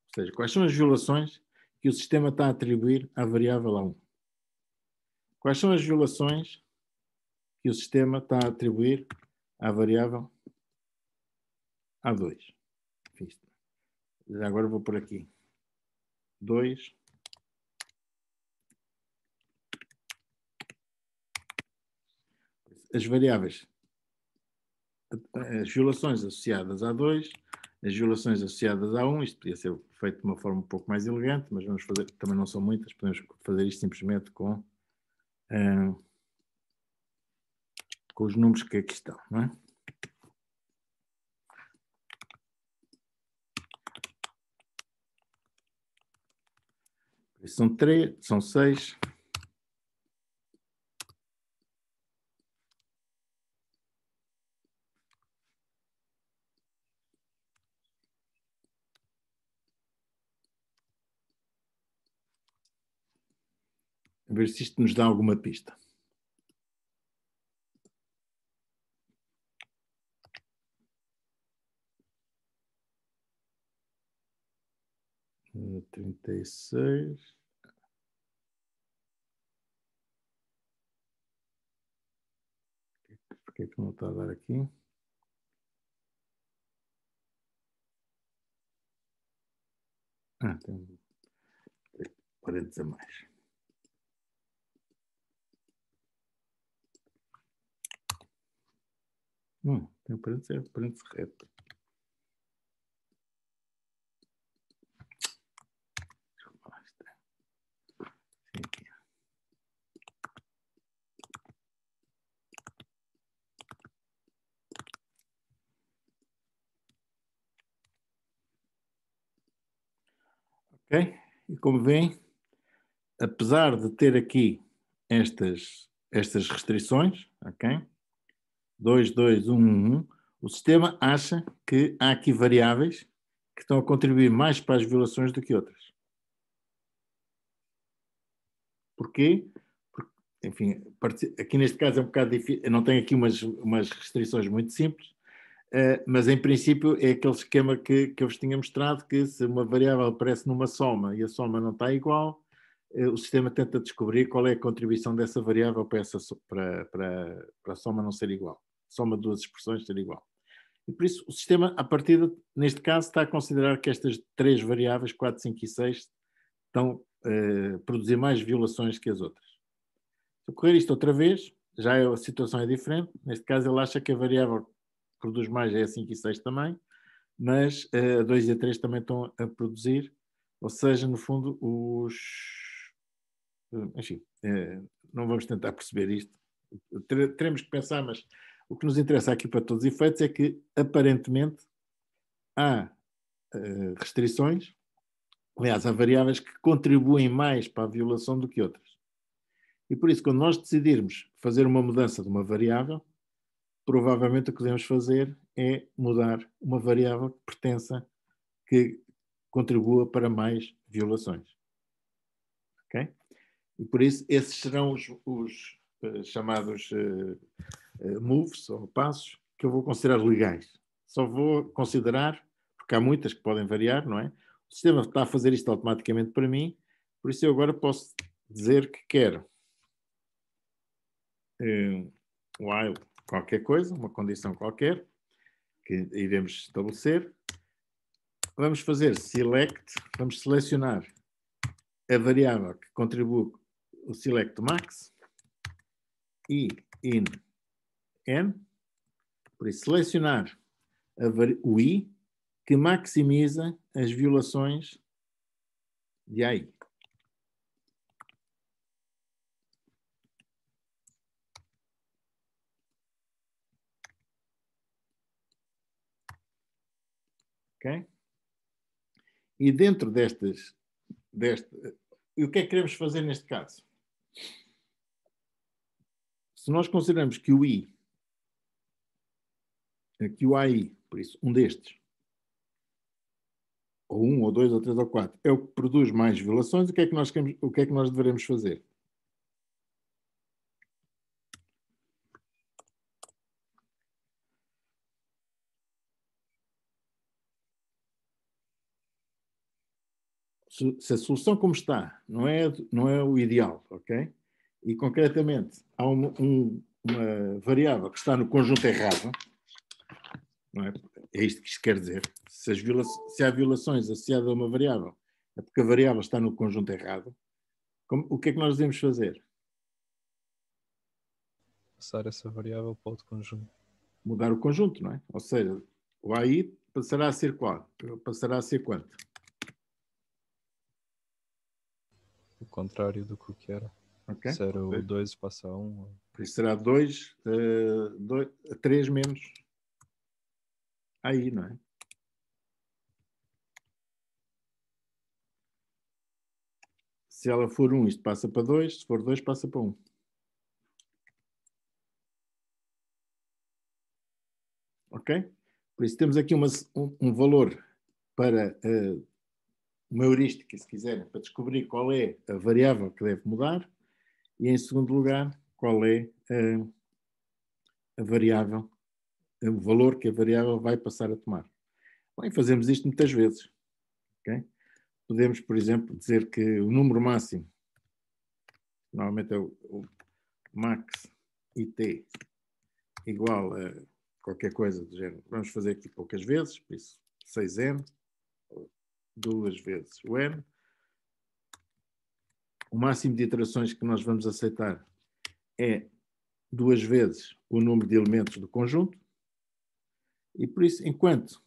Ou seja, quais são as violações que o sistema está a atribuir à variável A1? Quais são as violações que o sistema está a atribuir à variável A2? Já agora vou por aqui. 2. As variáveis, as violações associadas a 2, as violações associadas a 1, isto podia ser feito de uma forma um pouco mais elegante, mas vamos fazer, também não são muitas, podemos fazer isto simplesmente com os números que aqui estão, não é? São 3, são 6. A ver se isto nos dá alguma pista. Uh, 36. Por que é que não está a dar aqui? Tem parênteses a mais. Não, tem parênteses reto. Ok? E como veem, apesar de ter aqui estas restrições, ok? 2, 2, 1, 1, 1, o sistema acha que há aqui variáveis que estão a contribuir mais para as violações do que outras. Porquê? Porque, enfim, aqui neste caso é um bocado difícil, eu não tenho aqui umas restrições muito simples, mas em princípio é aquele esquema que eu vos tinha mostrado, que se uma variável aparece numa soma e a soma não está igual, o sistema tenta descobrir qual é a contribuição dessa variável para a soma não ser igual. A soma de duas expressões ser igual. E por isso o sistema, a partir neste caso, está a considerar que estas três variáveis, 4, 5 e 6, estão a produzir mais violações que as outras. Se ocorrer isto outra vez, já a situação é diferente. Neste caso ele acha que a variável que produz mais é a 5 e 6 também, mas a 2 e a 3 também estão a produzir, ou seja, no fundo, enfim, não vamos tentar perceber isto. Teremos que pensar, mas o que nos interessa aqui para todos os efeitos é que, aparentemente, há restrições, aliás, há variáveis que contribuem mais para a violação do que outras. E por isso, quando nós decidirmos fazer uma mudança de uma variável, provavelmente o que devemos fazer é mudar uma variável que pertença, que contribua para mais violações. Ok? E por isso, esses serão os chamados moves, ou passos, que eu vou considerar legais. Só vou considerar, porque há muitas que podem variar, não é? O sistema está a fazer isto automaticamente para mim, por isso eu agora posso dizer que quero while qualquer coisa, uma condição qualquer, que iremos estabelecer. Vamos fazer select, vamos selecionar a variável que contribui o select max e in n, por isso selecionar o i que maximiza as violações de AI. Ok? E dentro e o que é que queremos fazer neste caso? Se nós consideramos que o i, que o AI, por isso, um destes, ou 1, ou 2, ou 3, ou 4, é o que produz mais violações, o que é que nós devemos fazer? se a solução como está não é o ideal, ok? E concretamente há uma variável que está no conjunto errado, não é? É isto que isto quer dizer. Se há violações associadas a uma variável, é porque a variável está no conjunto errado. O que é que nós devemos fazer? Passar essa variável para outro conjunto. Mudar o conjunto, não é? Ou seja, o AI passará a ser qual? Passará a ser quanto? O contrário do que o que era. Okay? Se era o 2 passa a 1. Por isso será 2, 3 menos AI, não é? Se ela for 1, isto passa para 2. Se for 2, passa para 1. Ok? Por isso temos aqui um valor para uma heurística, se quiserem, para descobrir qual é a variável que deve mudar. E, em segundo lugar, qual é a variável, o valor que a variável vai passar a tomar. Bem, fazemos isto muitas vezes. Okay? Podemos, por exemplo, dizer que o número máximo, normalmente é o max IT, igual a qualquer coisa do género. Vamos fazer aqui poucas vezes, por isso 6n, 2 vezes o n. O máximo de iterações que nós vamos aceitar é 2 vezes o número de elementos do conjunto. E por isso, enquanto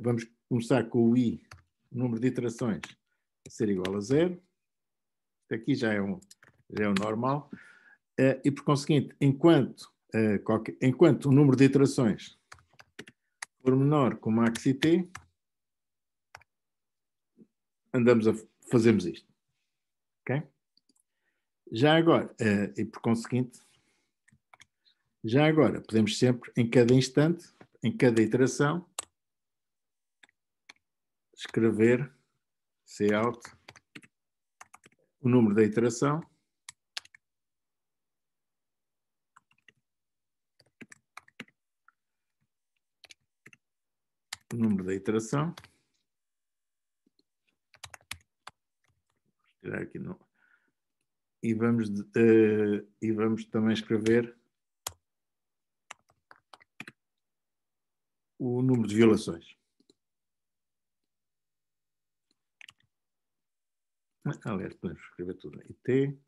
vamos começar com o i, o número de iterações, ser igual a 0. Aqui já é o normal. E por conseguinte, enquanto o número de iterações for menor que o max IT, fazemos isto. Ok? Já agora, e por conseguinte, podemos sempre, em cada instante, em cada iteração, escrever cout o número da iteração tirar aqui no, e vamos também escrever o número de violações. Aliás, podemos escrever tudo. IT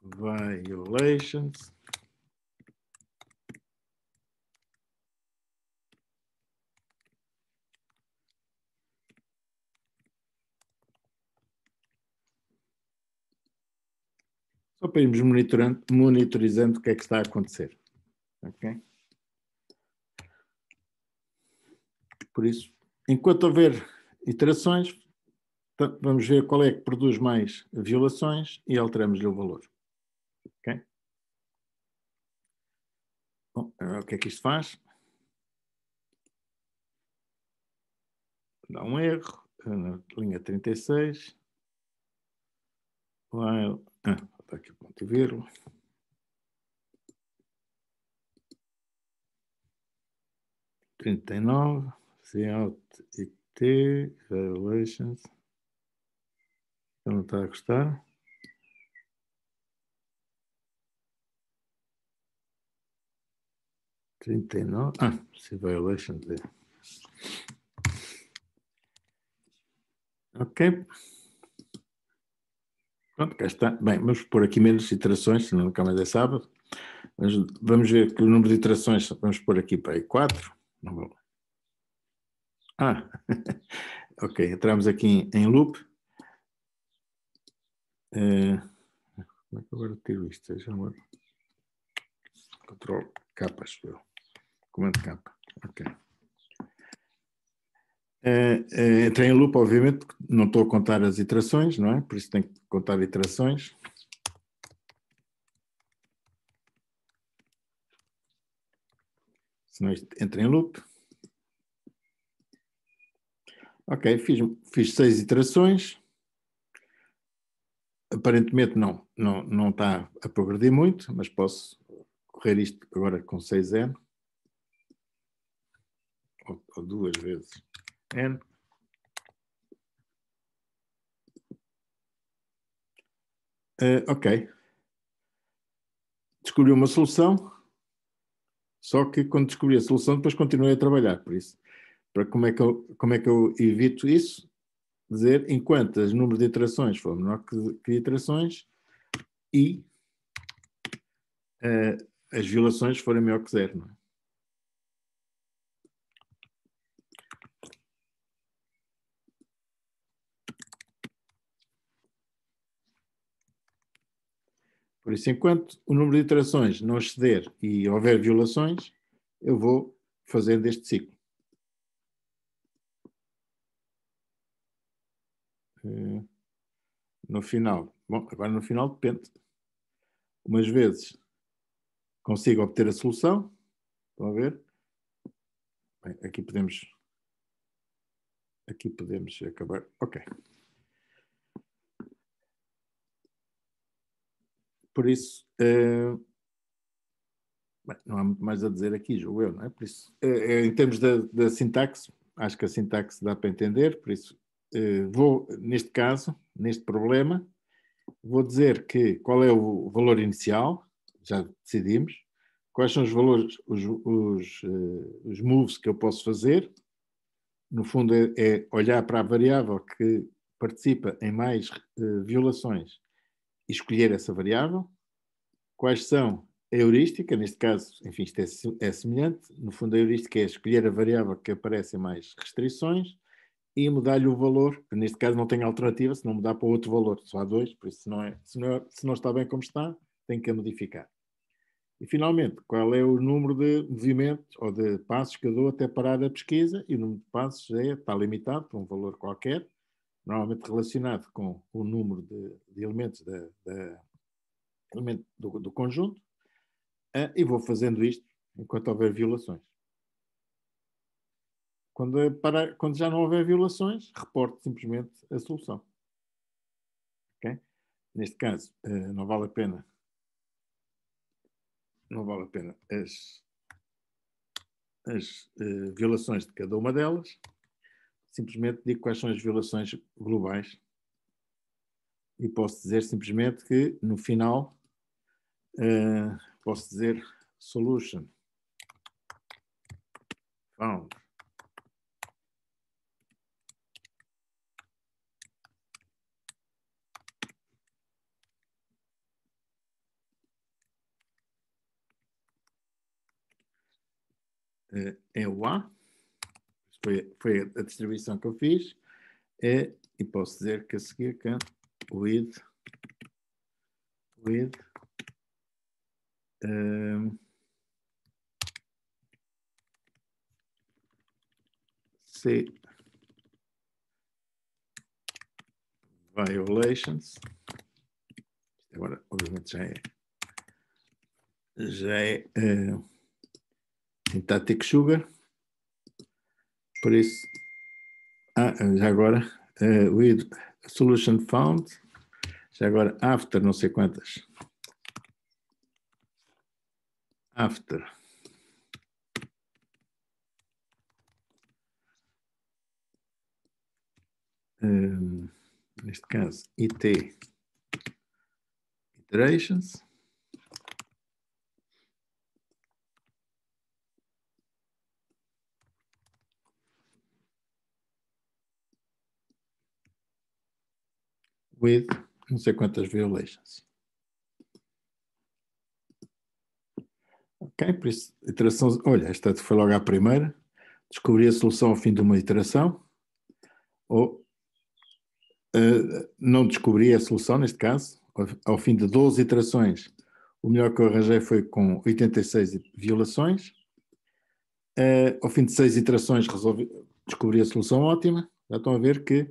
violations só para irmos monitorizando o que é que está a acontecer. Ok? Por isso, enquanto houver iterações, vamos ver qual é que produz mais violações e alteramos-lhe o valor. Ok? Bom, o que é que isto faz? Dá um erro na linha 36. Está aqui o ponto e vírgula. Cout IT violations. Não está a gostar. Se violations. Ok. Pronto, cá está. Bem, vamos pôr aqui menos iterações, senão nunca mais é sábado. Mas vamos ver que o número de iterações, vamos pôr aqui para aí 4. Não vou. Ok, entramos aqui em loop. Como é que agora tiro isto? Ctrl K, acho eu. Comando K. Ok. Entrei em loop, obviamente, porque não estou a contar as iterações, não é? Por isso tenho que contar iterações. Senão isto entra em loop. Ok, fiz 6 iterações. Aparentemente não está a progredir muito, mas posso correr isto agora com 6n. ou 2 vezes n. Ok. Descobri uma solução, só que quando descobri a solução, depois continuei a trabalhar. Por isso, como é que eu evito isso? Dizer, enquanto o número de iterações for menor que iterações e as violações forem maior que 0. Não é? Por isso, enquanto o número de iterações não exceder e houver violações, eu vou fazendo este ciclo. No final, bom, agora no final depende. Umas vezes consigo obter a solução, estão a ver? Bem, aqui podemos acabar. Ok. Por isso, bem, não há muito mais a dizer aqui, julgo eu, não é? Por isso, em termos da sintaxe, acho que a sintaxe dá para entender, por isso vou, neste caso, neste problema, vou dizer que qual é o valor inicial, já decidimos, quais são os valores, os moves que eu posso fazer. No fundo, é olhar para a variável que participa em mais violações e escolher essa variável. Quais são a heurística, neste caso, enfim, isto é semelhante. No fundo, a heurística é escolher a variável que aparece em mais restrições e mudar-lhe o valor, que neste caso não tem alternativa, se não mudar para outro valor, só há 2, por isso se não está bem como está, tem que a modificar. E finalmente, qual é o número de movimentos ou de passos que eu dou até parar a pesquisa, e o número de passos está limitado para um valor qualquer, normalmente relacionado com o número de elementos elemento do conjunto, e vou fazendo isto enquanto houver violações. Quando já não houver violações, reporto simplesmente a solução. Okay? Neste caso, não vale a pena as violações de cada uma delas. Simplesmente digo quais são as violações globais e posso dizer simplesmente que no final posso dizer solution found é o A. Foi a distribuição que eu fiz. E posso dizer que a seguir can with C violations. Agora, obviamente, já é syntactic sugar. Por isso, já agora, with solution found, já agora, after não sei quantas. After neste caso, iterations. With não sei quantas violations. Ok, por isso, iteração. Olha, esta foi logo a primeira. Descobri a solução ao fim de uma iteração. Ou não descobri a solução, neste caso. Ao fim de 12 iterações, o melhor que eu arranjei foi com 86 violações. Ao fim de 6 iterações, descobri a solução ótima. Já estão a ver que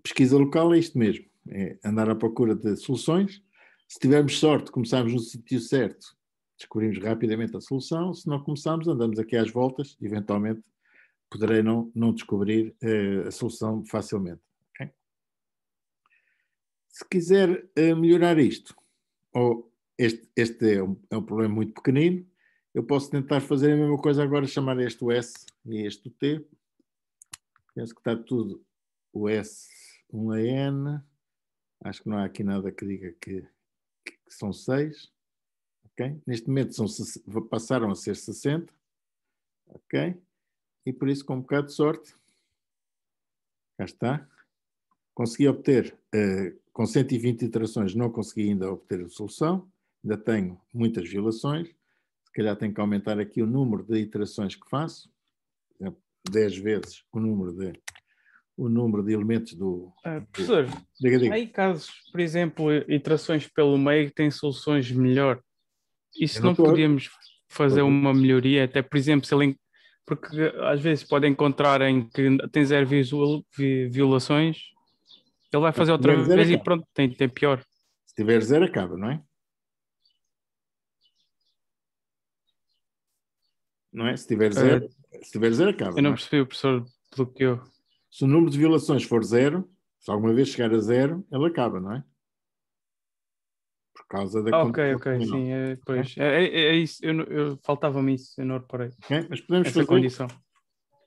pesquisa local é isto mesmo. É andar à procura de soluções. Se tivermos sorte, começarmos no sítio certo, descobrimos rapidamente a solução. Se não começarmos, andamos aqui às voltas. Eventualmente, poderei não descobrir a solução facilmente. Okay? Se quiser melhorar isto, ou este é um problema muito pequenino, Eu posso tentar fazer a mesma coisa agora, chamar este o S e este o T. Penso que está tudo o S, um a N. Acho que não há aqui nada que diga que são 6. Okay? Neste momento passaram a ser 60. Ok? E por isso, com um bocado de sorte, cá está. Consegui obter, com 120 iterações, não consegui ainda obter a solução. Ainda tenho muitas violações. Se calhar tenho que aumentar aqui o número de iterações que faço. Por exemplo, 10 vezes o número de elementos do... Professor, há aí casos, por exemplo, iterações pelo meio que têm soluções melhor. Isso não podíamos fazer uma melhoria, até por exemplo, se ele, porque às vezes pode encontrar em que tem zero violações, ele vai fazer outra vez e pronto, tem pior. Se tiver zero, acaba, não é? Não é? Se tiver zero, acaba. Eu não percebi, o professor bloqueou. Se o número de violações for zero, se alguma vez chegar a zero, ele acaba, não é? Por causa da Ok, sim, pois. É isso, faltava-me isso, eu não reparei. Okay? Mas podemos essa condição.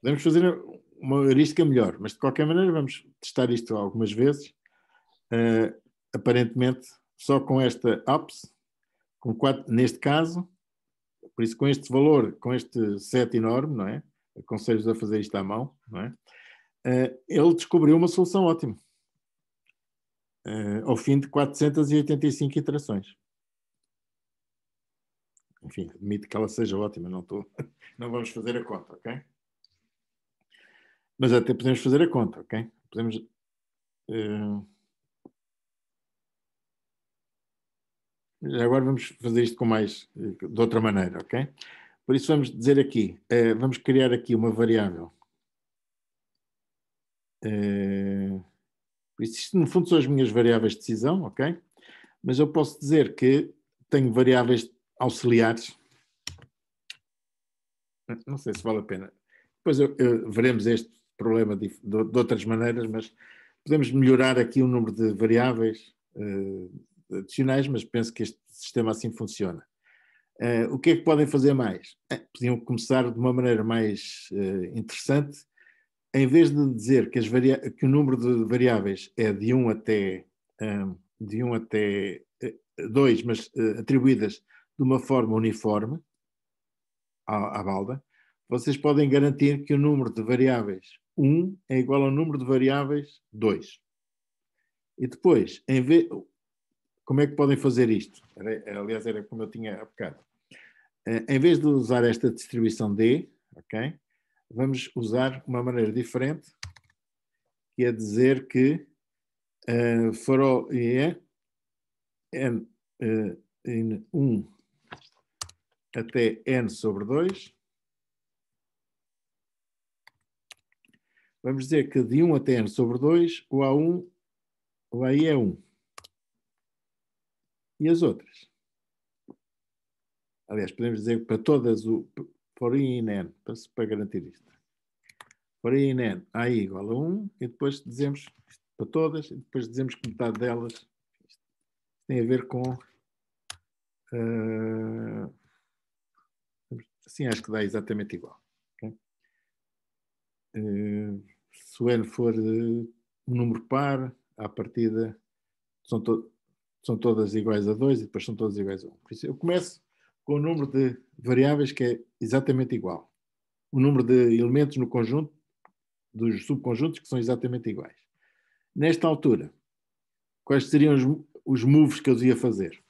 Podemos fazer uma heurística melhor, mas de qualquer maneira vamos testar isto algumas vezes. Aparentemente, só com esta apps, com 4, neste caso, por isso com este valor, com este set enorme, não é? Aconselho-vos a fazer isto à mão, não é? Ele descobriu uma solução ótima. Ao fim de 485 iterações. Enfim, admito que ela seja ótima, não vamos fazer a conta, ok? Mas até podemos fazer a conta, ok? Podemos... agora vamos fazer isto com mais... de outra maneira, ok? Por isso vamos dizer aqui, vamos criar aqui uma variável. Isto no fundo são as minhas variáveis de decisão, ok? Mas eu posso dizer que tenho variáveis auxiliares. Não sei se vale a pena. Depois veremos este problema de outras maneiras, mas podemos melhorar aqui o número de variáveis adicionais, mas penso que este sistema assim funciona. O que é que podem fazer mais? Podiam começar de uma maneira mais interessante. Em vez de dizer que o número de variáveis é de 1 até 2, mas atribuídas de uma forma uniforme à balda, vocês podem garantir que o número de variáveis 1 é igual ao número de variáveis 2. E depois, como é que podem fazer isto? Aliás, era como eu tinha há bocado. Em vez de usar esta distribuição D, ok? Vamos usar uma maneira diferente, que é dizer que for all n in 1 até n sobre 2, vamos dizer que de 1 até n sobre 2, o A1, o AI é 1. E as outras? Aliás, podemos dizer para todas o for i in n, para garantir isto. For i in n, AI igual a 1, e depois dizemos para todas, e depois dizemos que metade delas tem a ver com... assim acho que dá exatamente igual. Okay? Se o n for um número par, à partida são todas iguais a 2 e depois são todas iguais a 1. Por isso eu começo com o número de variáveis que é exatamente igual. O número de elementos no conjunto, dos subconjuntos, que são exatamente iguais. Nesta altura, quais seriam os moves que eu ia fazer?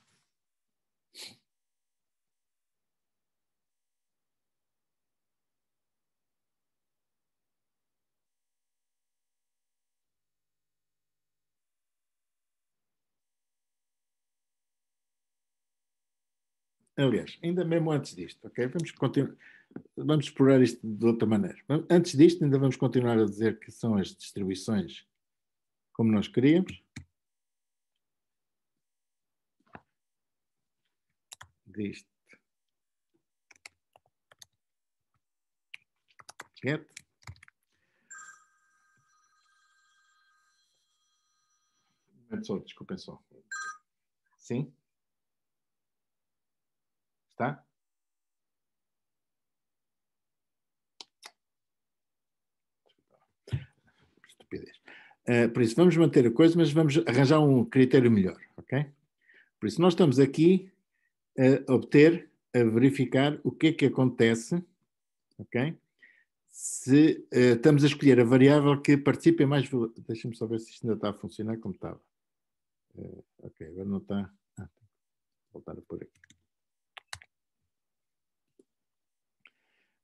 Aliás, ainda mesmo antes disto, ok? Vamos explorar isto de outra maneira. Antes disto, ainda vamos continuar a dizer que são as distribuições como nós queríamos. Dist get. Desculpem só. Sim? Está? Por isso, vamos manter a coisa, mas vamos arranjar um critério melhor, ok? Por isso, nós estamos aqui a obter, a verificar o que é que acontece, ok? Se estamos a escolher a variável que participa em mais... Deixa-me só ver se isto ainda está a funcionar como estava. Ok, agora não está... vou voltar a pôr aqui.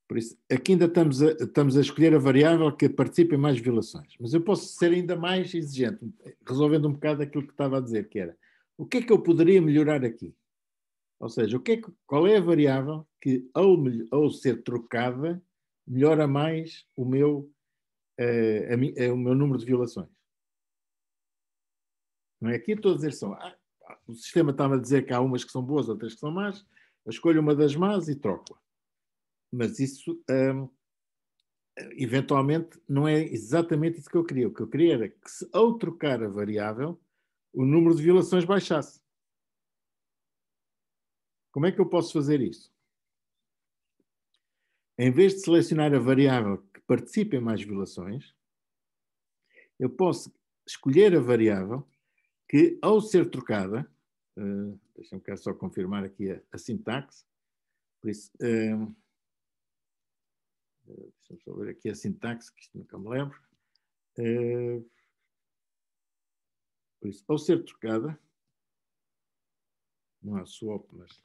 Por isso, aqui ainda estamos a escolher a variável que participa em mais violações. Mas eu posso ser ainda mais exigente, resolvendo um bocado aquilo que estava a dizer, que era o que é que eu poderia melhorar aqui? Ou seja, qual é a variável que, ao ser trocada, melhora mais o meu número de violações? Não é? Aqui estou a dizer o sistema está-me a dizer que há umas que são boas, outras que são más, eu escolho uma das más e troco-a. Mas isso, eventualmente, não é exatamente isso que eu queria. O que eu queria era que, ao trocar a variável, o número de violações baixasse. Como é que eu posso fazer isso? Em vez de selecionar a variável que participa em mais violações, eu posso escolher a variável que, ao ser trocada, deixa-me cá só confirmar aqui a sintaxe, por isso, deixa-me só ver aqui a sintaxe, que isto nunca me lembro. Por isso, ao ser trocada, não é swap, mas...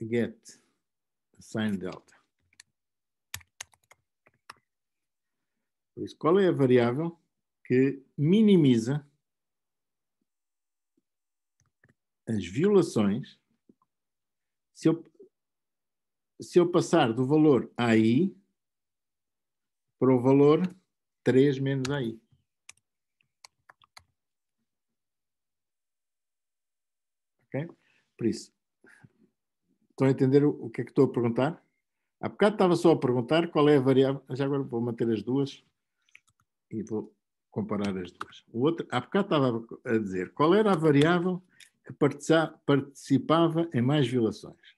get assign delta. Por isso, qual é a variável que minimiza as violações se eu passar do valor AI para o valor 3 menos AI? Ok? Por isso, estão a entender o que é que estou a perguntar? Há bocado estava só a perguntar qual é a variável. Já agora vou manter as duas e vou comparar as duas. Há bocado estava a dizer qual era a variável que participava em mais violações.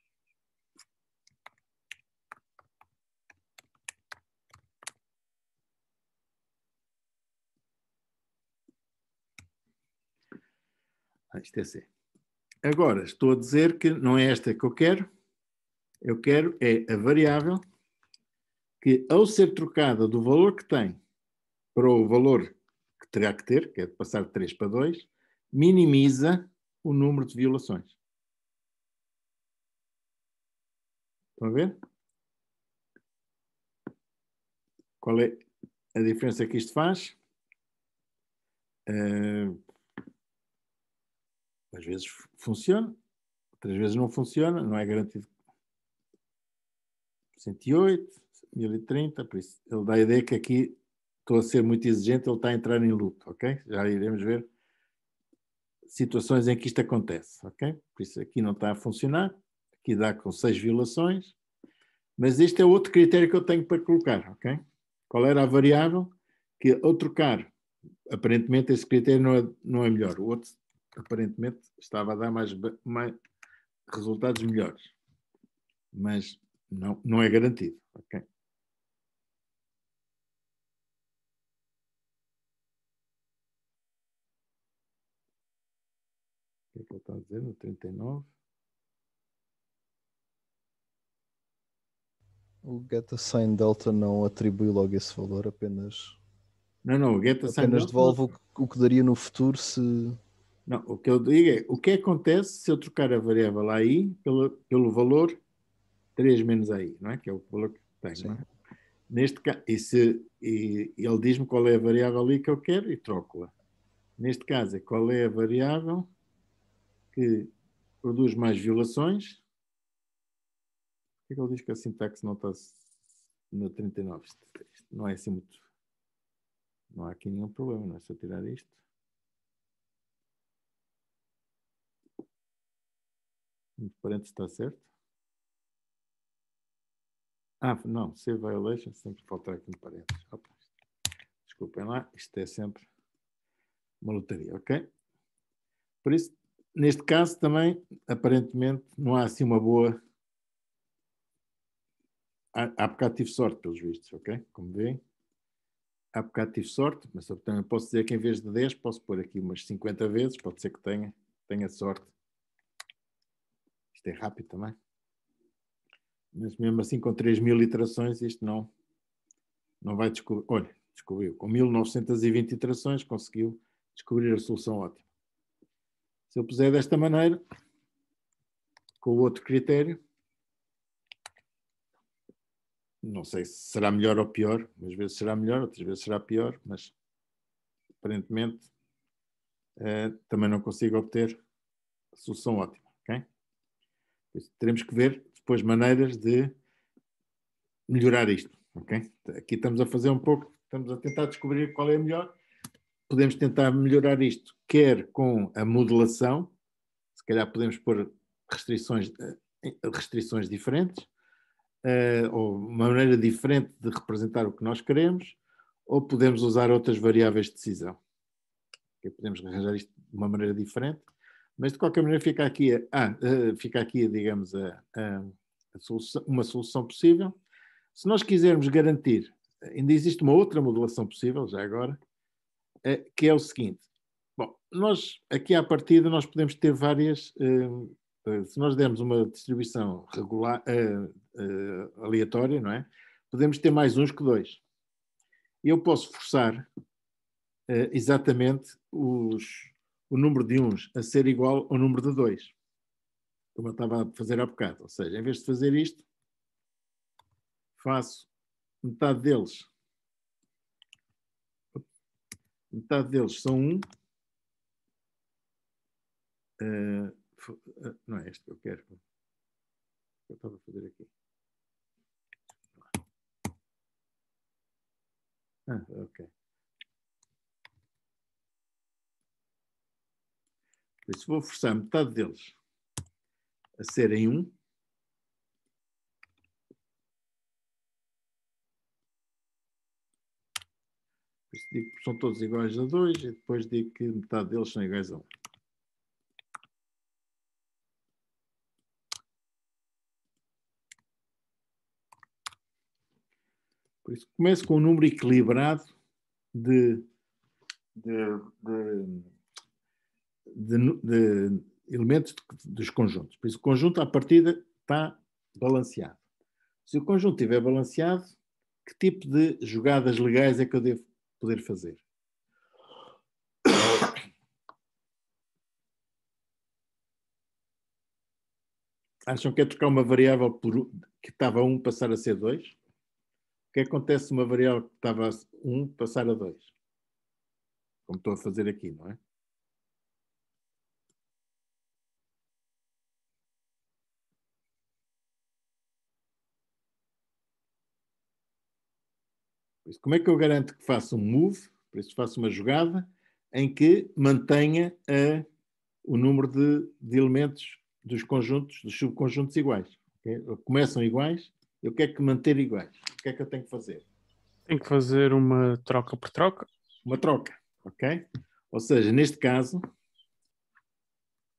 Isto é C. Agora, estou a dizer que não é esta que eu quero é a variável que, ao ser trocada do valor que tem para o valor que terá que ter, que é de passar de 3 para 2, minimiza o número de violações. Estão a ver? Qual é a diferença que isto faz? Às vezes funciona, outras vezes não funciona, não é garantido. 108, 1030, por isso ele dá a ideia que aqui estou a ser muito exigente, ele está a entrar em luto, ok? Já iremos ver situações em que isto acontece, ok? Por isso aqui não está a funcionar, aqui dá com 6 violações, mas este é outro critério que eu tenho para colocar, ok? Qual era a variável que, ao trocar, aparentemente esse critério não é melhor, o outro aparentemente estava a dar mais resultados melhores, mas não é garantido, ok? O que é que ele está a dizer no 39? O getAssign delta não atribui logo esse valor, apenas... Não, o getAssign apenas devolve o que daria no futuro se... Não, o que eu digo é, o que acontece se eu trocar a variável AI pelo valor 3 menos AI, não é? Que é o valor que tenho, não é? Neste caso, e ele diz-me qual é a variável ali que eu quero e troco-a. Neste caso, qual é a variável que produz mais violações? Por que ele diz que a sintaxe não está no 39? Isto não é assim muito... Não há aqui nenhum problema, não é? Se eu tirar isto... Entre parênteses está certo? Não, save violation, sempre faltar aqui um parênteses. Opa. Desculpem lá, isto é sempre uma lotaria, ok? Por isso, neste caso também, aparentemente, não há assim uma boa há bocado tive sorte, pelos vistos, ok? Como veem, há bocado tive sorte, mas eu também posso dizer que em vez de 10, posso pôr aqui umas 50 vezes, pode ser que tenha sorte. Isto é rápido também. Mas mesmo assim, com 3.000 iterações, isto não vai descobrir. Olha, descobriu. Com 1.920 iterações, conseguiu descobrir a solução ótima. Se eu puser desta maneira, com o outro critério, não sei se será melhor ou pior, às vezes será melhor, outras vezes será pior, mas aparentemente também não consigo obter a solução ótima. Okay? Teremos que ver depois maneiras de melhorar isto. Okay? Aqui estamos a fazer um pouco, estamos a tentar descobrir qual é a melhor. Podemos tentar melhorar isto, quer com a modelação, se calhar podemos pôr restrições diferentes, ou uma maneira diferente de representar o que nós queremos, ou podemos usar outras variáveis de decisão. Podemos arranjar isto de uma maneira diferente, mas de qualquer maneira fica aqui, digamos, uma solução possível. Se nós quisermos garantir, ainda existe uma outra modelação possível, já agora, que é o seguinte. Bom, nós, aqui à partida, nós podemos ter várias... se nós dermos uma distribuição regular, aleatória, não é? Podemos ter mais uns que 2. Eu posso forçar exatamente o número de uns a ser igual ao número de 2, como eu estava a fazer há bocado. Ou seja, em vez de fazer isto, faço metade deles são 1. Não é este que eu quero. Eu estava a fazer aqui. Ok. Por isso vou forçar metade deles a serem 1. Por isso digo que são todos iguais a 2 e depois digo que metade deles são iguais a 1. Por isso começo com um número equilibrado de elementos dos conjuntos. Por isso o conjunto à partida está balanceado. Se o conjunto estiver balanceado, que tipo de jogadas legais é que eu devo poder fazer? Acham que é trocar uma variável que estava a 1 passar a ser 2? O que acontece se uma variável que estava a 1 passar a 2? Como estou a fazer aqui, não é? Por isso, como é que eu garanto que faço um move, por isso faço uma jogada, em que mantenha o número de elementos dos conjuntos, dos subconjuntos iguais? Okay? Começam iguais, eu quero que manter iguais. O que é que eu tenho que fazer? Tem que fazer uma troca por troca. Uma troca, ok? Ou seja, neste caso,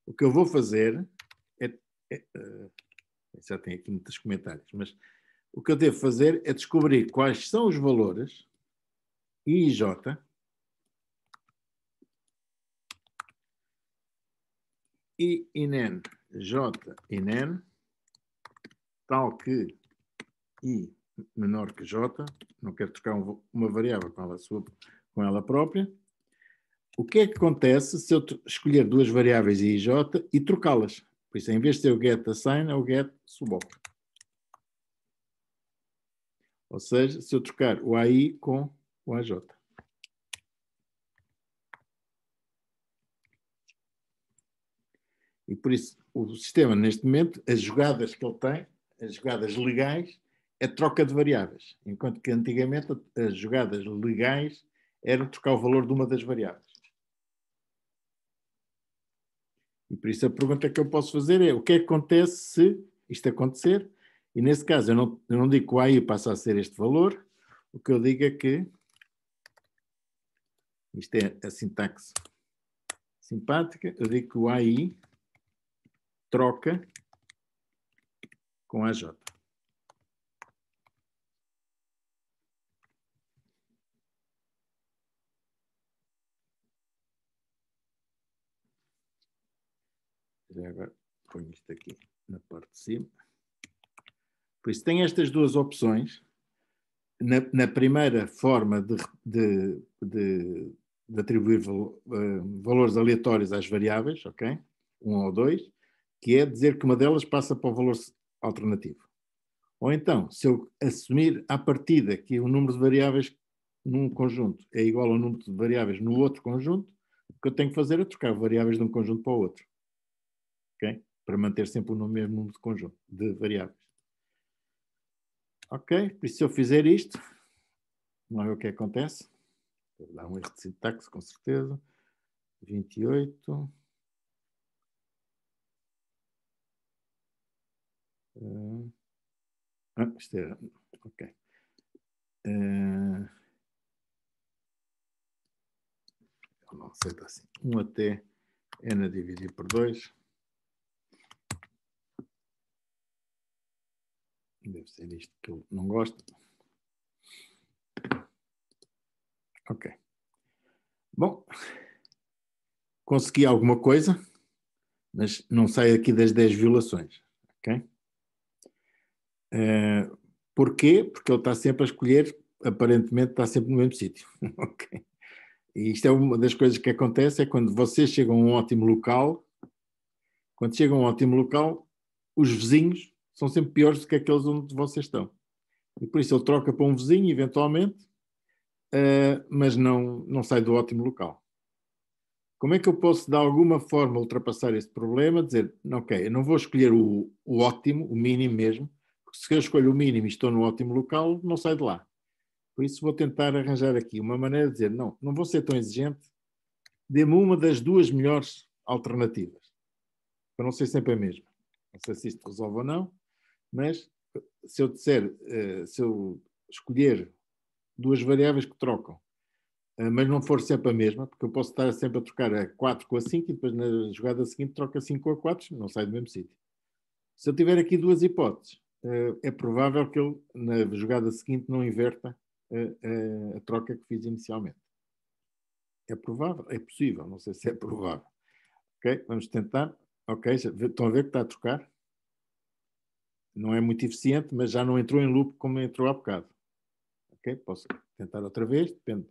o que eu vou fazer já tem aqui muitos comentários, mas o que eu devo fazer é descobrir quais são os valores I e J I in N, J in N, tal que I menor que J, não quero trocar uma variável com ela própria. O que é que acontece se eu escolher duas variáveis I e J e trocá-las? Por isso, em vez de ser o get assign, é o get swap. Ou seja, se eu trocar o AI com o AJ. E por isso, o sistema, neste momento, as jogadas que ele tem, as jogadas legais, é troca de variáveis. Enquanto que antigamente as jogadas legais eram trocar o valor de uma das variáveis. E por isso a pergunta que eu posso fazer é o que é que acontece se isto acontecer? E nesse caso eu não digo que o AI passa a ser este valor, o que eu digo é que isto é a sintaxe simpática, eu digo que o AI troca com a J. Já agora ponho isto aqui na parte de cima. Por isso, tem estas duas opções. Na primeira forma de atribuir valores aleatórios às variáveis, ok? 1 ou 2, que é dizer que uma delas passa para o valor alternativo. Ou então, se eu assumir à partida que o número de variáveis num conjunto é igual ao número de variáveis no outro conjunto, o que eu tenho que fazer é trocar variáveis de um conjunto para o outro. Ok? Para manter sempre o mesmo número de conjunto de variáveis. Ok? Por isso, se eu fizer isto, vamos ver o que acontece. Vou dar um erro de sintaxe, com certeza. 28. Isto é... Ok. Não aceita assim. 1 até n a dividir por 2. Deve ser isto que eu não gosto. Ok. Bom, consegui alguma coisa, mas não sai aqui das 10 violações. Ok? Porquê? Porque ele está sempre a escolher, aparentemente está sempre no mesmo sítio. Ok? E isto é uma das coisas que acontece, é quando vocês chegam a um ótimo local, quando chegam a um ótimo local, os vizinhos são sempre piores do que aqueles onde vocês estão. E por isso ele troca para um vizinho, eventualmente, mas não sai do ótimo local. Como é que eu posso, de alguma forma, ultrapassar este problema? Dizer, ok, eu não vou escolher o ótimo, o mínimo mesmo, porque se eu escolho o mínimo e estou no ótimo local, não saio de lá. Por isso vou tentar arranjar aqui uma maneira de dizer, não vou ser tão exigente, dê-me uma das duas melhores alternativas, para não ser sempre a mesma. Não sei se isto resolve ou não, mas se eu disser, se eu escolher duas variáveis que trocam, mas não for sempre a mesma, porque eu posso estar sempre a trocar a 4 com a 5 e depois na jogada seguinte troco a 5 com a 4, não sai do mesmo sítio. Se eu tiver aqui duas hipóteses, é provável que eu na jogada seguinte não inverta a troca que fiz inicialmente. É provável? É possível, não sei se é provável. Ok, vamos tentar. Ok, estão a ver que está a trocar? Não é muito eficiente, mas já não entrou em loop como entrou há bocado. Ok, posso tentar outra vez, depende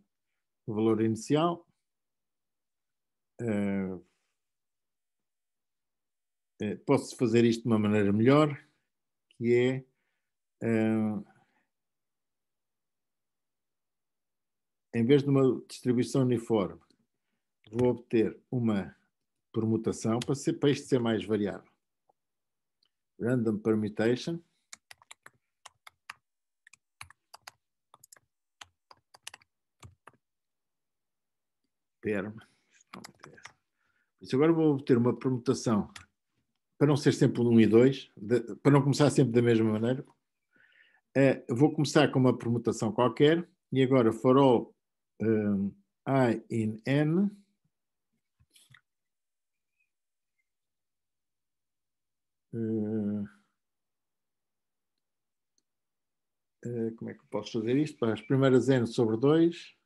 do valor inicial. Posso fazer isto de uma maneira melhor, que é em vez de uma distribuição uniforme, vou obter uma permutação para isto ser mais variável. Random permutation. Perm. Isso agora vou obter uma permutação para não ser sempre 1 e 2, para não começar sempre da mesma maneira. Vou começar com uma permutação qualquer e agora for all I in N, como é que eu posso fazer isto? Para as primeiras N sobre 2.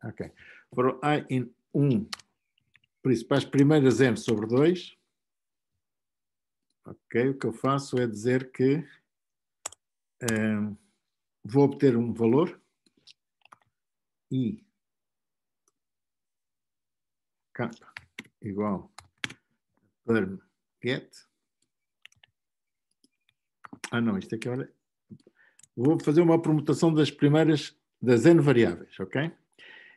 Ok. For all I in 1, por isso, para as primeiras N sobre 2, ok, o que eu faço é dizer que vou obter um valor I K igual perm get. Não, isto aqui, olha. Vou fazer uma permutação das primeiras, das N variáveis, ok?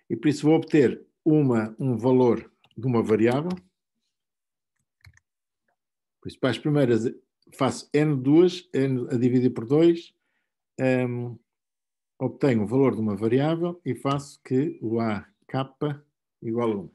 E por isso vou obter um valor de uma variável. Por isso, para as primeiras, faço N2, N a dividir por 2, obtenho o valor de uma variável e faço que o AK igual a 1.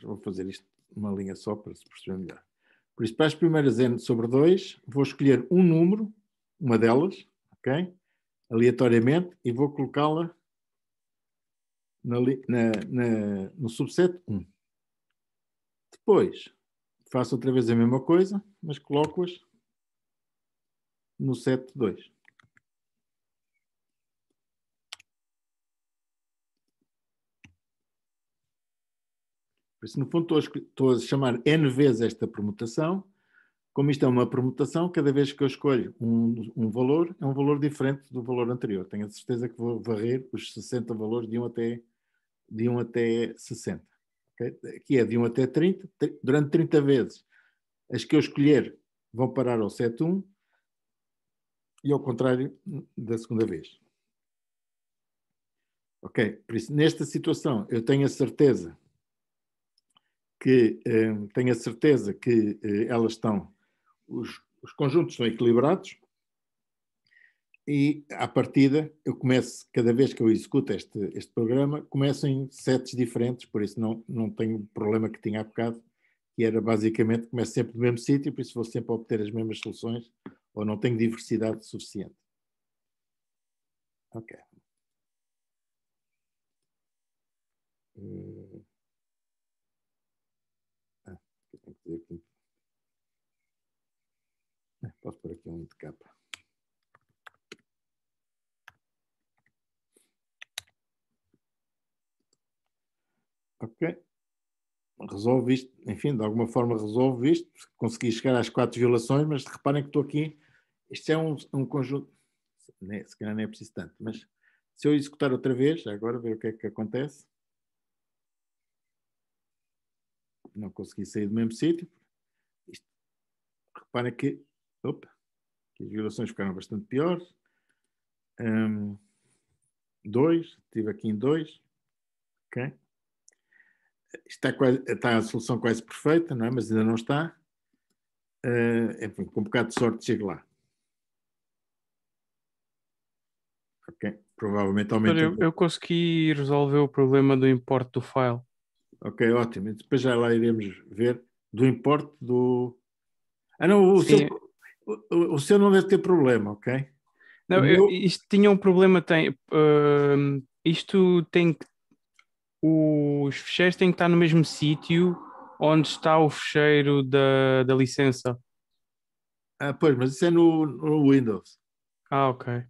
Vou fazer isto uma linha só para se perceber melhor. Por isso, para as primeiras N sobre 2, vou escolher um número, uma delas, ok? Aleatoriamente, e vou colocá-la no subset 1. Depois, faço outra vez a mesma coisa, mas coloco-as no set 2. Por isso, no fundo, estou a chamar N vezes esta permutação. Como isto é uma permutação, cada vez que eu escolho um valor, é um valor diferente do valor anterior. Tenho a certeza que vou varrer os 60 valores de 1 até 60. Okay? Aqui é de 1 até 30. Durante 30 vezes, as que eu escolher vão parar ao set 1 e ao contrário da segunda vez. Ok? Por isso, nesta situação, eu tenho a certeza que elas estão, os conjuntos estão equilibrados e, à partida, eu começo, cada vez que eu executo este programa, começo em sets diferentes, por isso não tenho o problema que tinha há bocado, que era basicamente, começo sempre no mesmo sítio, por isso vou sempre obter as mesmas soluções, ou não tenho diversidade suficiente. Ok. Tenho que dizer aqui. Posso pôr aqui um de capa. Ok. Resolve isto, enfim, de alguma forma resolve isto. Consegui chegar às 4 violações, mas reparem que estou aqui. Isto é um conjunto. Se calhar não é preciso tanto, mas se eu executar outra vez, agora ver o que é que acontece. Não consegui sair do mesmo sítio. Reparem que, que as violações ficaram bastante piores. 2, estive aqui em 2. Ok. Está a solução quase perfeita, não é? Mas ainda não está. Enfim, com um bocado de sorte chego lá. Ok. Provavelmente aumenta. Eu consegui resolver o problema do import do file. Ok, ótimo. Depois já lá iremos ver do import do... não, o seu não deve ter problema, ok? Não, isto tinha um problema, isto tem que... Os ficheiros têm que estar no mesmo sítio onde está o ficheiro da licença. Pois, mas isso é no Windows. Ok.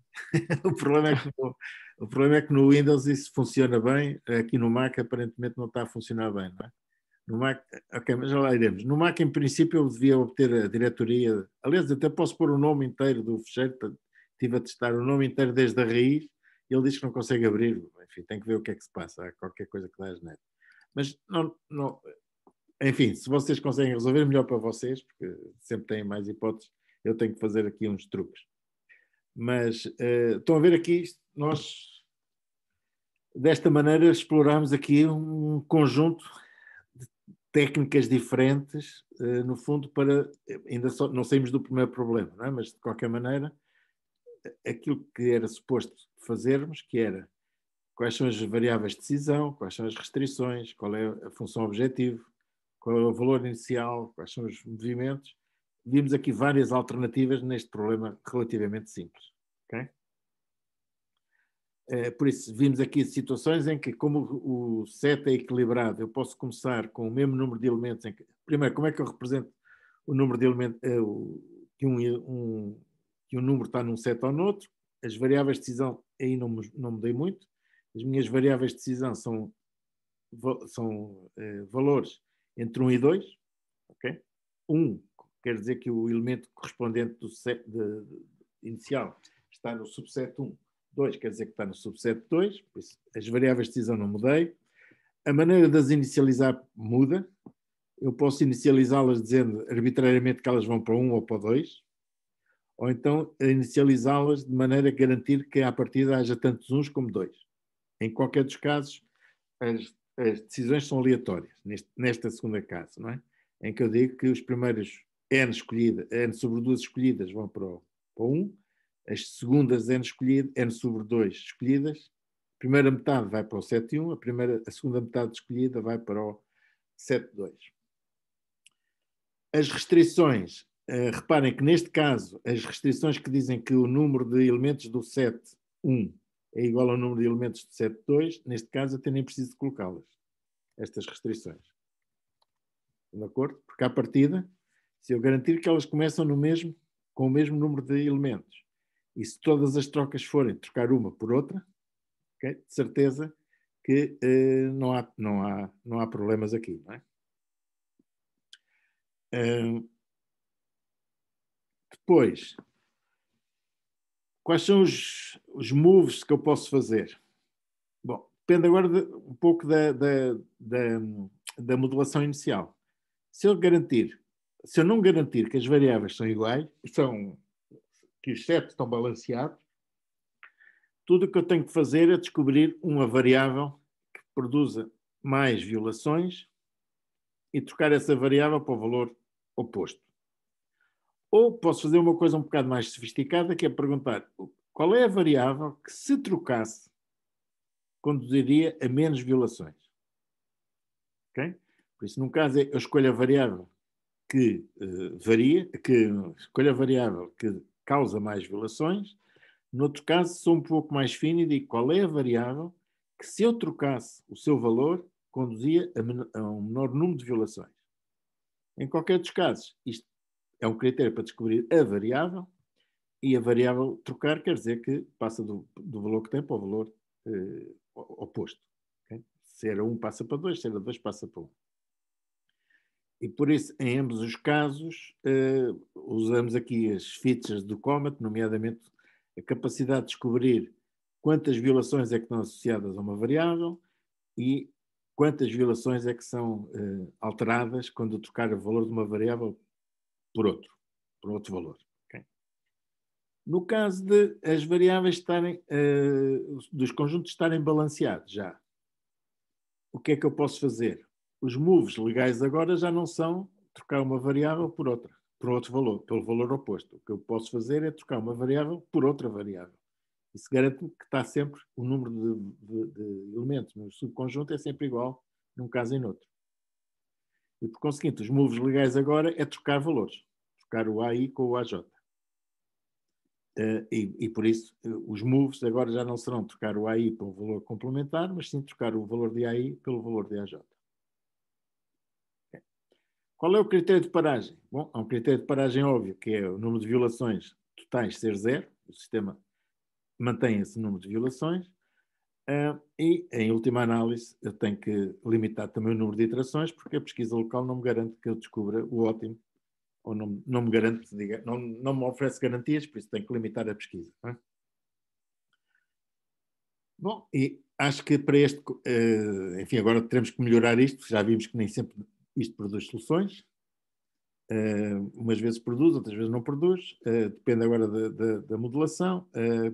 O problema é que no Windows isso funciona bem, aqui no Mac aparentemente não está a funcionar bem, não é? No Mac, ok, mas já lá iremos. No Mac, em princípio, eu devia obter a diretoria. Aliás, até posso pôr o nome inteiro do ficheiro. Estive a testar o nome inteiro desde a raiz e ele diz que não consegue abrir. Enfim, tem que ver o que é que se passa. Há qualquer coisa que dá asneira. Mas, enfim, se vocês conseguem resolver, melhor para vocês, porque sempre têm mais hipóteses. Eu tenho que fazer aqui uns truques. Mas estão a ver aqui, nós, desta maneira, exploramos aqui um conjunto técnicas diferentes, no fundo, para ainda não saímos do primeiro problema, não é? Mas de qualquer maneira, aquilo que era suposto fazermos, que era quais são as variáveis de decisão, quais são as restrições, qual é a função objetivo, qual é o valor inicial, quais são os movimentos. Vimos aqui várias alternativas neste problema relativamente simples. Okay? Por isso, vimos aqui situações em que, como o set é equilibrado, eu posso começar com o mesmo número de elementos. Primeiro, como é que eu represento o número de elementos, que um número está num set ou noutro? As variáveis de decisão aí não mudei muito. As minhas variáveis de decisão são valores entre 1 e 2. Okay? 1 quer dizer que o elemento correspondente do set inicial está no subset 1. 2 quer dizer que está no subset 2, as variáveis de decisão não mudei. A maneira de as inicializar muda. Eu posso inicializá-las dizendo arbitrariamente que elas vão para 1 ou para 2, ou então inicializá-las de maneira a garantir que à partida haja tantos 1s como 2. Em qualquer dos casos, as decisões são aleatórias, nesta segunda caso, não é? Em que eu digo que os primeiros n sobre 2 escolhidas vão para o 1, as segundas n sobre 2 escolhidas, a primeira metade vai para o set 1, a segunda metade escolhida vai para o set 2. As restrições, reparem que neste caso, as restrições que dizem que o número de elementos do set 1 é igual ao número de elementos do set 2, neste caso até nem preciso de colocá-las, estas restrições. De acordo? Porque à partida, se eu garantir que elas começam com o mesmo número de elementos, e se todas as trocas forem trocar uma por outra, okay, de certeza que não há problemas aqui, não é? Depois, quais são os moves que eu posso fazer? Bom, depende agora um pouco da modulação inicial. Se eu não garantir que as variáveis são iguais, que os sets estão balanceados, tudo o que eu tenho que fazer é descobrir uma variável que produza mais violações e trocar essa variável para o valor oposto. Ou posso fazer uma coisa um bocado mais sofisticada, que é perguntar qual é a variável que, se trocasse, conduziria a menos violações. Okay? Por isso, num caso, eu escolho a variável que escolho a variável que causa mais violações. No outro caso, sou um pouco mais fino e digo qual é a variável que, se eu trocasse o seu valor, conduzia a um menor número de violações. Em qualquer dos casos, isto é um critério para descobrir a variável, e a variável trocar quer dizer que passa do valor que tem para o valor oposto. Okay? Se era 1 passa para 2, se era 2 passa para 1. E por isso, em ambos os casos, usamos aqui as features do Comet, nomeadamente a capacidade de descobrir quantas violações é que estão associadas a uma variável e quantas violações é que são alteradas quando eu trocar o valor de uma variável por outro valor. Okay? No caso de as variáveis dos conjuntos estarem balanceados já, o que é que eu posso fazer? Os moves legais agora já não são trocar uma variável por outro valor, pelo valor oposto. O que eu posso fazer é trocar uma variável por outra variável. Isso garante-me que está sempre o número de elementos no subconjunto é sempre igual num caso e noutro. E por conseguinte, os moves legais agora é trocar valores. Trocar o AI com o AJ. E por isso, os moves agora já não serão trocar o AI pelo valor complementar, mas sim trocar o valor de AI pelo valor de AJ. Qual é o critério de paragem? Bom, há um critério de paragem óbvio, que é o número de violações totais ser 0. O sistema mantém esse número de violações. E, em última análise, eu tenho que limitar também o número de iterações, porque a pesquisa local não me garante que eu descubra o ótimo, ou não me garante, não me oferece garantias, por isso tenho que limitar a pesquisa. Não é? Bom, e acho que para este, enfim, agora teremos que melhorar isto, já vimos que nem sempre isto produz soluções. Umas vezes produz, outras vezes não produz. Depende agora da modelação.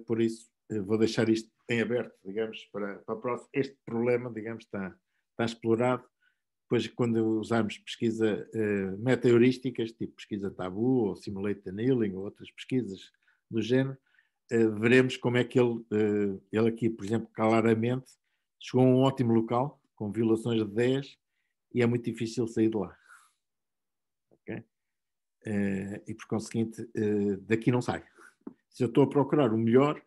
Por isso, vou deixar isto em aberto, digamos, para a próxima. Este problema, digamos, está explorado. Depois, quando usarmos pesquisa meta-heurísticas, tipo pesquisa tabu, ou simulated annealing, ou outras pesquisas do género, veremos como é que ele aqui, por exemplo, claramente, chegou a um ótimo local, com violações de 10, e é muito difícil sair de lá. Okay? E por conseguinte, daqui não sai. Se eu estou a procurar o melhor,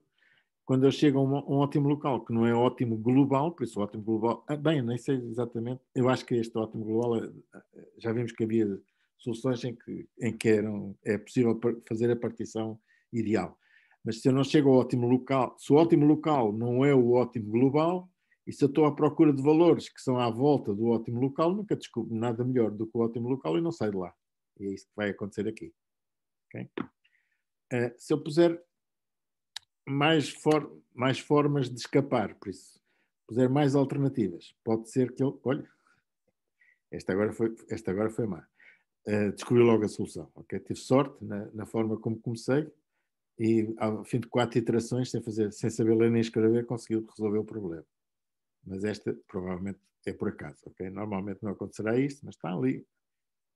quando eu chego a um ótimo local, que não é ótimo global, por isso o ótimo global, bem, nem sei exatamente, eu acho que este ótimo global, já vimos que havia soluções em que é possível fazer a partição ideal. Mas se eu não chego ao ótimo local, se o ótimo local não é o ótimo global, e se eu estou à procura de valores que são à volta do ótimo local, nunca descubro nada melhor do que o ótimo local e não saio de lá. E é isso que vai acontecer aqui. Okay? Se eu puser mais formas de escapar, por isso, puser mais alternativas, pode ser que eu... Olha, esta agora foi má. Descobri logo a solução. Okay? Tive sorte na forma como comecei e, ao fim de 4 iterações, sem saber ler nem escrever, conseguiu resolver o problema. Mas esta provavelmente é por acaso. Okay? Normalmente não acontecerá isto, mas está ali.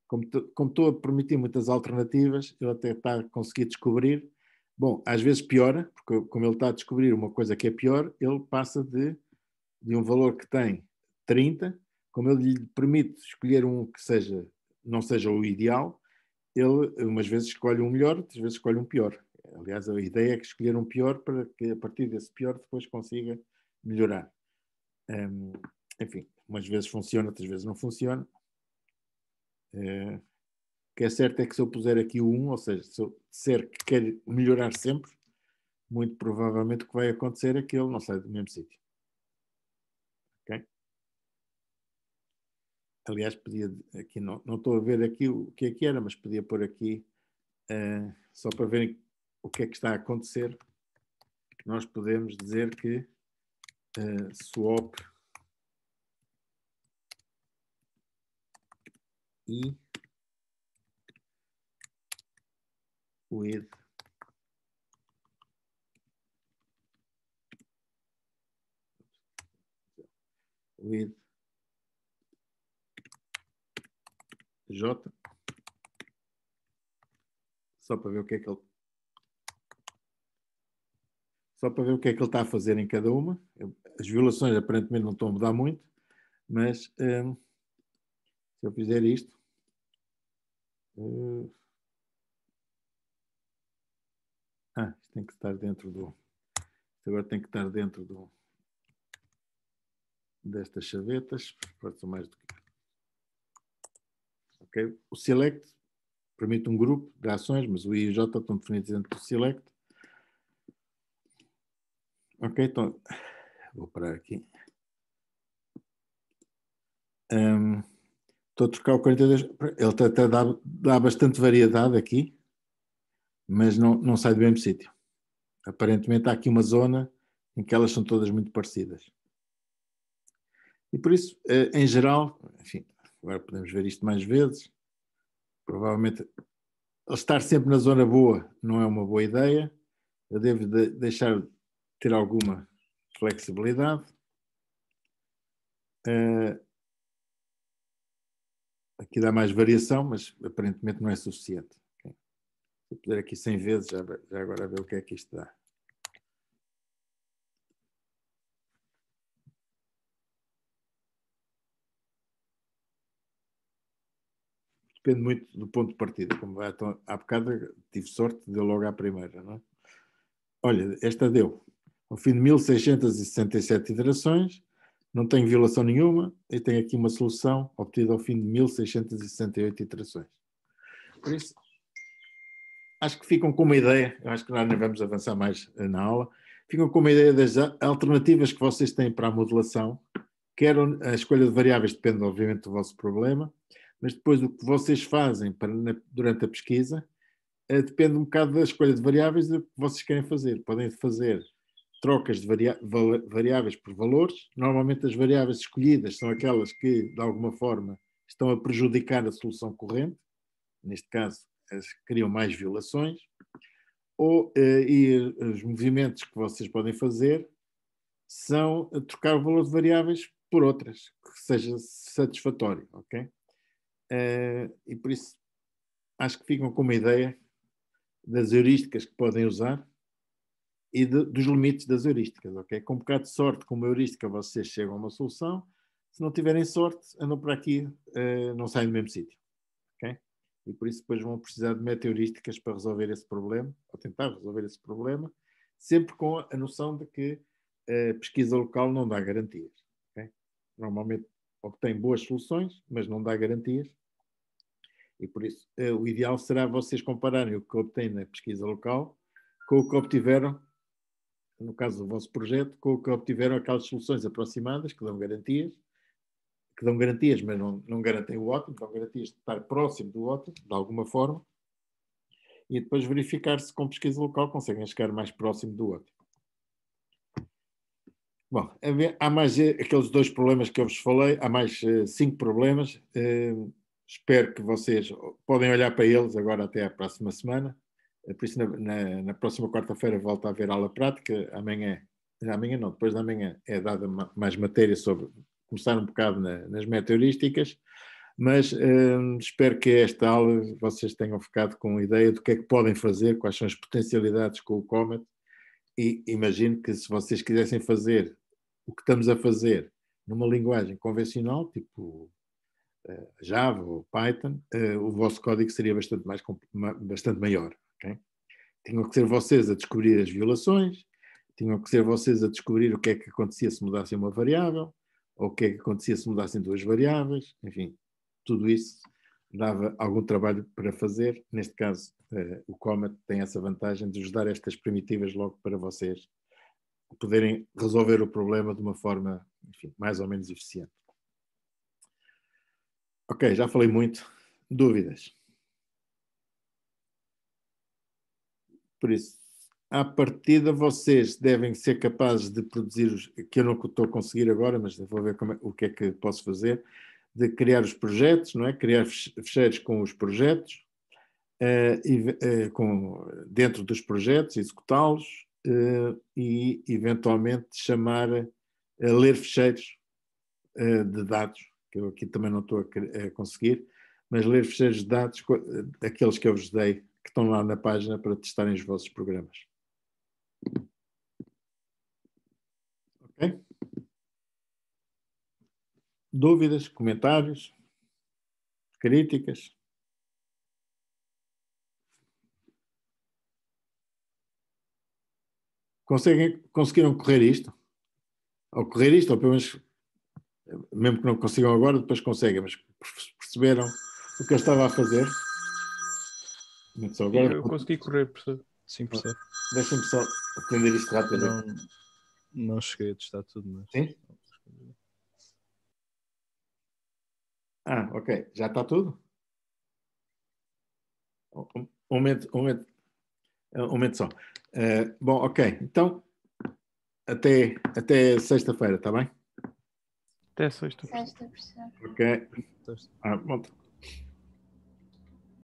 Como estou a permitir muitas alternativas, ele até está a conseguir descobrir. Bom, às vezes piora, porque como ele está a descobrir uma coisa que é pior, ele passa de um valor que tem 30, como ele lhe permite escolher um que não seja o ideal, ele umas vezes escolhe um melhor, outras vezes escolhe um pior. Aliás, a ideia é que escolher um pior para que a partir desse pior depois consiga melhorar. Enfim, umas vezes funciona, outras vezes não funciona. O que é certo é que se eu puser aqui o 1, ou seja, se eu disser que quero melhorar sempre, muito provavelmente o que vai acontecer é que ele não sai do mesmo sítio. Ok? Aliás, podia aqui, não estou a ver aqui o que é que era, mas podia pôr aqui, só para verem o que é que está a acontecer, nós podemos dizer que swap e with J, só para ver o que é que ele está a fazer em cada uma. As violações aparentemente não estão a mudar muito, mas se eu fizer isto, isto tem que estar dentro do... Isto agora tem que estar dentro destas chavetas, pode ser mais do que... Ok? O select permite um grupo de ações, mas o I e o J estão definidos dentro do select. Ok, então vou parar aqui. Estou a trocar o 42. Ele até dá bastante variedade aqui, mas não sai do mesmo sítio. Aparentemente há aqui uma zona em que elas são todas muito parecidas. E por isso, em geral, enfim, agora podemos ver isto mais vezes, provavelmente estar sempre na zona boa não é uma boa ideia. Eu devo deixar de ter alguma flexibilidade. Aqui dá mais variação, mas aparentemente não é suficiente. Okay? Se eu puder aqui 100 vezes, já agora ver o que é que isto dá. Depende muito do ponto de partida. Como vai, então, há bocado tive sorte, deu logo à primeira. Não é? Olha, esta deu. Ao fim de 1667 iterações, não tem violação nenhuma, e tem aqui uma solução obtida ao fim de 1668 iterações. Por isso, acho que ficam com uma ideia, eu acho que nós não vamos avançar mais na aula, ficam com uma ideia das alternativas que vocês têm para a modelação, quer a escolha de variáveis depende, obviamente, do vosso problema, mas depois do que vocês fazem durante a pesquisa, depende um bocado da escolha de variáveis e do que vocês querem fazer. Podem fazer trocas de variáveis por valores. Normalmente as variáveis escolhidas são aquelas que, de alguma forma, estão a prejudicar a solução corrente. Neste caso, as que criam mais violações. E os movimentos que vocês podem fazer são trocar o valor de variáveis por outras, que seja satisfatório, ok? E por isso, acho que ficam com uma ideia das heurísticas que podem usar e dos limites das heurísticas, ok? Com um bocado de sorte, com uma heurística vocês chegam a uma solução, se não tiverem sorte, andam por aqui, não saem do mesmo sítio, ok? E por isso depois vão precisar de meta-heurísticas para resolver esse problema, ou tentar resolver esse problema, sempre com a noção de que a pesquisa local não dá garantias, ok? Normalmente obtém boas soluções, mas não dá garantias, e por isso o ideal será vocês compararem o que obtêm na pesquisa local com o que obtiveram, no caso do vosso projeto, com o que obtiveram aquelas soluções aproximadas que dão garantias, mas não garantem o ótimo, dão garantias de estar próximo do ótimo, de alguma forma, e depois verificar se com pesquisa local conseguem chegar mais próximo do ótimo. Bom, há mais aqueles 2 problemas que eu vos falei, há mais 5 problemas. Espero que vocês podem olhar para eles agora até à próxima semana. Por isso, na próxima quarta-feira volta a haver aula prática. Amanhã não, depois da manhã é dada mais matéria sobre começar um bocado nas meta-heurísticas, mas espero que esta aula vocês tenham ficado com a ideia do que é que podem fazer, quais são as potencialidades com o Comet, e imagino que se vocês quisessem fazer o que estamos a fazer numa linguagem convencional, tipo Java ou Python, o vosso código seria bastante maior. Okay? tinham que ser vocês a descobrir as violações, tinham que ser vocês a descobrir o que é que acontecia se mudassem uma variável, ou o que é que acontecia se mudassem duas variáveis, enfim, tudo isso dava algum trabalho para fazer. Neste caso, o Comet tem essa vantagem de vos dar estas primitivas logo para vocês poderem resolver o problema de uma forma, enfim, mais ou menos eficiente. Ok, já falei muito. Dúvidas? Por isso, à partida, vocês devem ser capazes de produzir, que eu não estou a conseguir agora, mas vou ver o que é que posso fazer, de criar os projetos, não é? Criar fecheiros com os projetos, dentro dos projetos, executá-los e, eventualmente, chamar a ler fecheiros de dados, que eu aqui também não estou a conseguir, mas ler fecheiros de dados, aqueles que eu vos dei, que estão lá na página para testarem os vossos programas. Ok? Dúvidas, comentários, críticas? Conseguiram correr isto? Ou correr isto, ou pelo menos, mesmo que não consigam agora, depois conseguem, mas perceberam o que eu estava a fazer? Só agora, eu consegui correr, professor. Sim, professor. Deixa-me só aprender isto rápido. Não cheguei a testar tudo, mas... Sim? Ok. Já está tudo? Um momento só. Bom, ok. Então, até sexta-feira, está bem? Até sexta. Sexta, professor. Ok. Bom.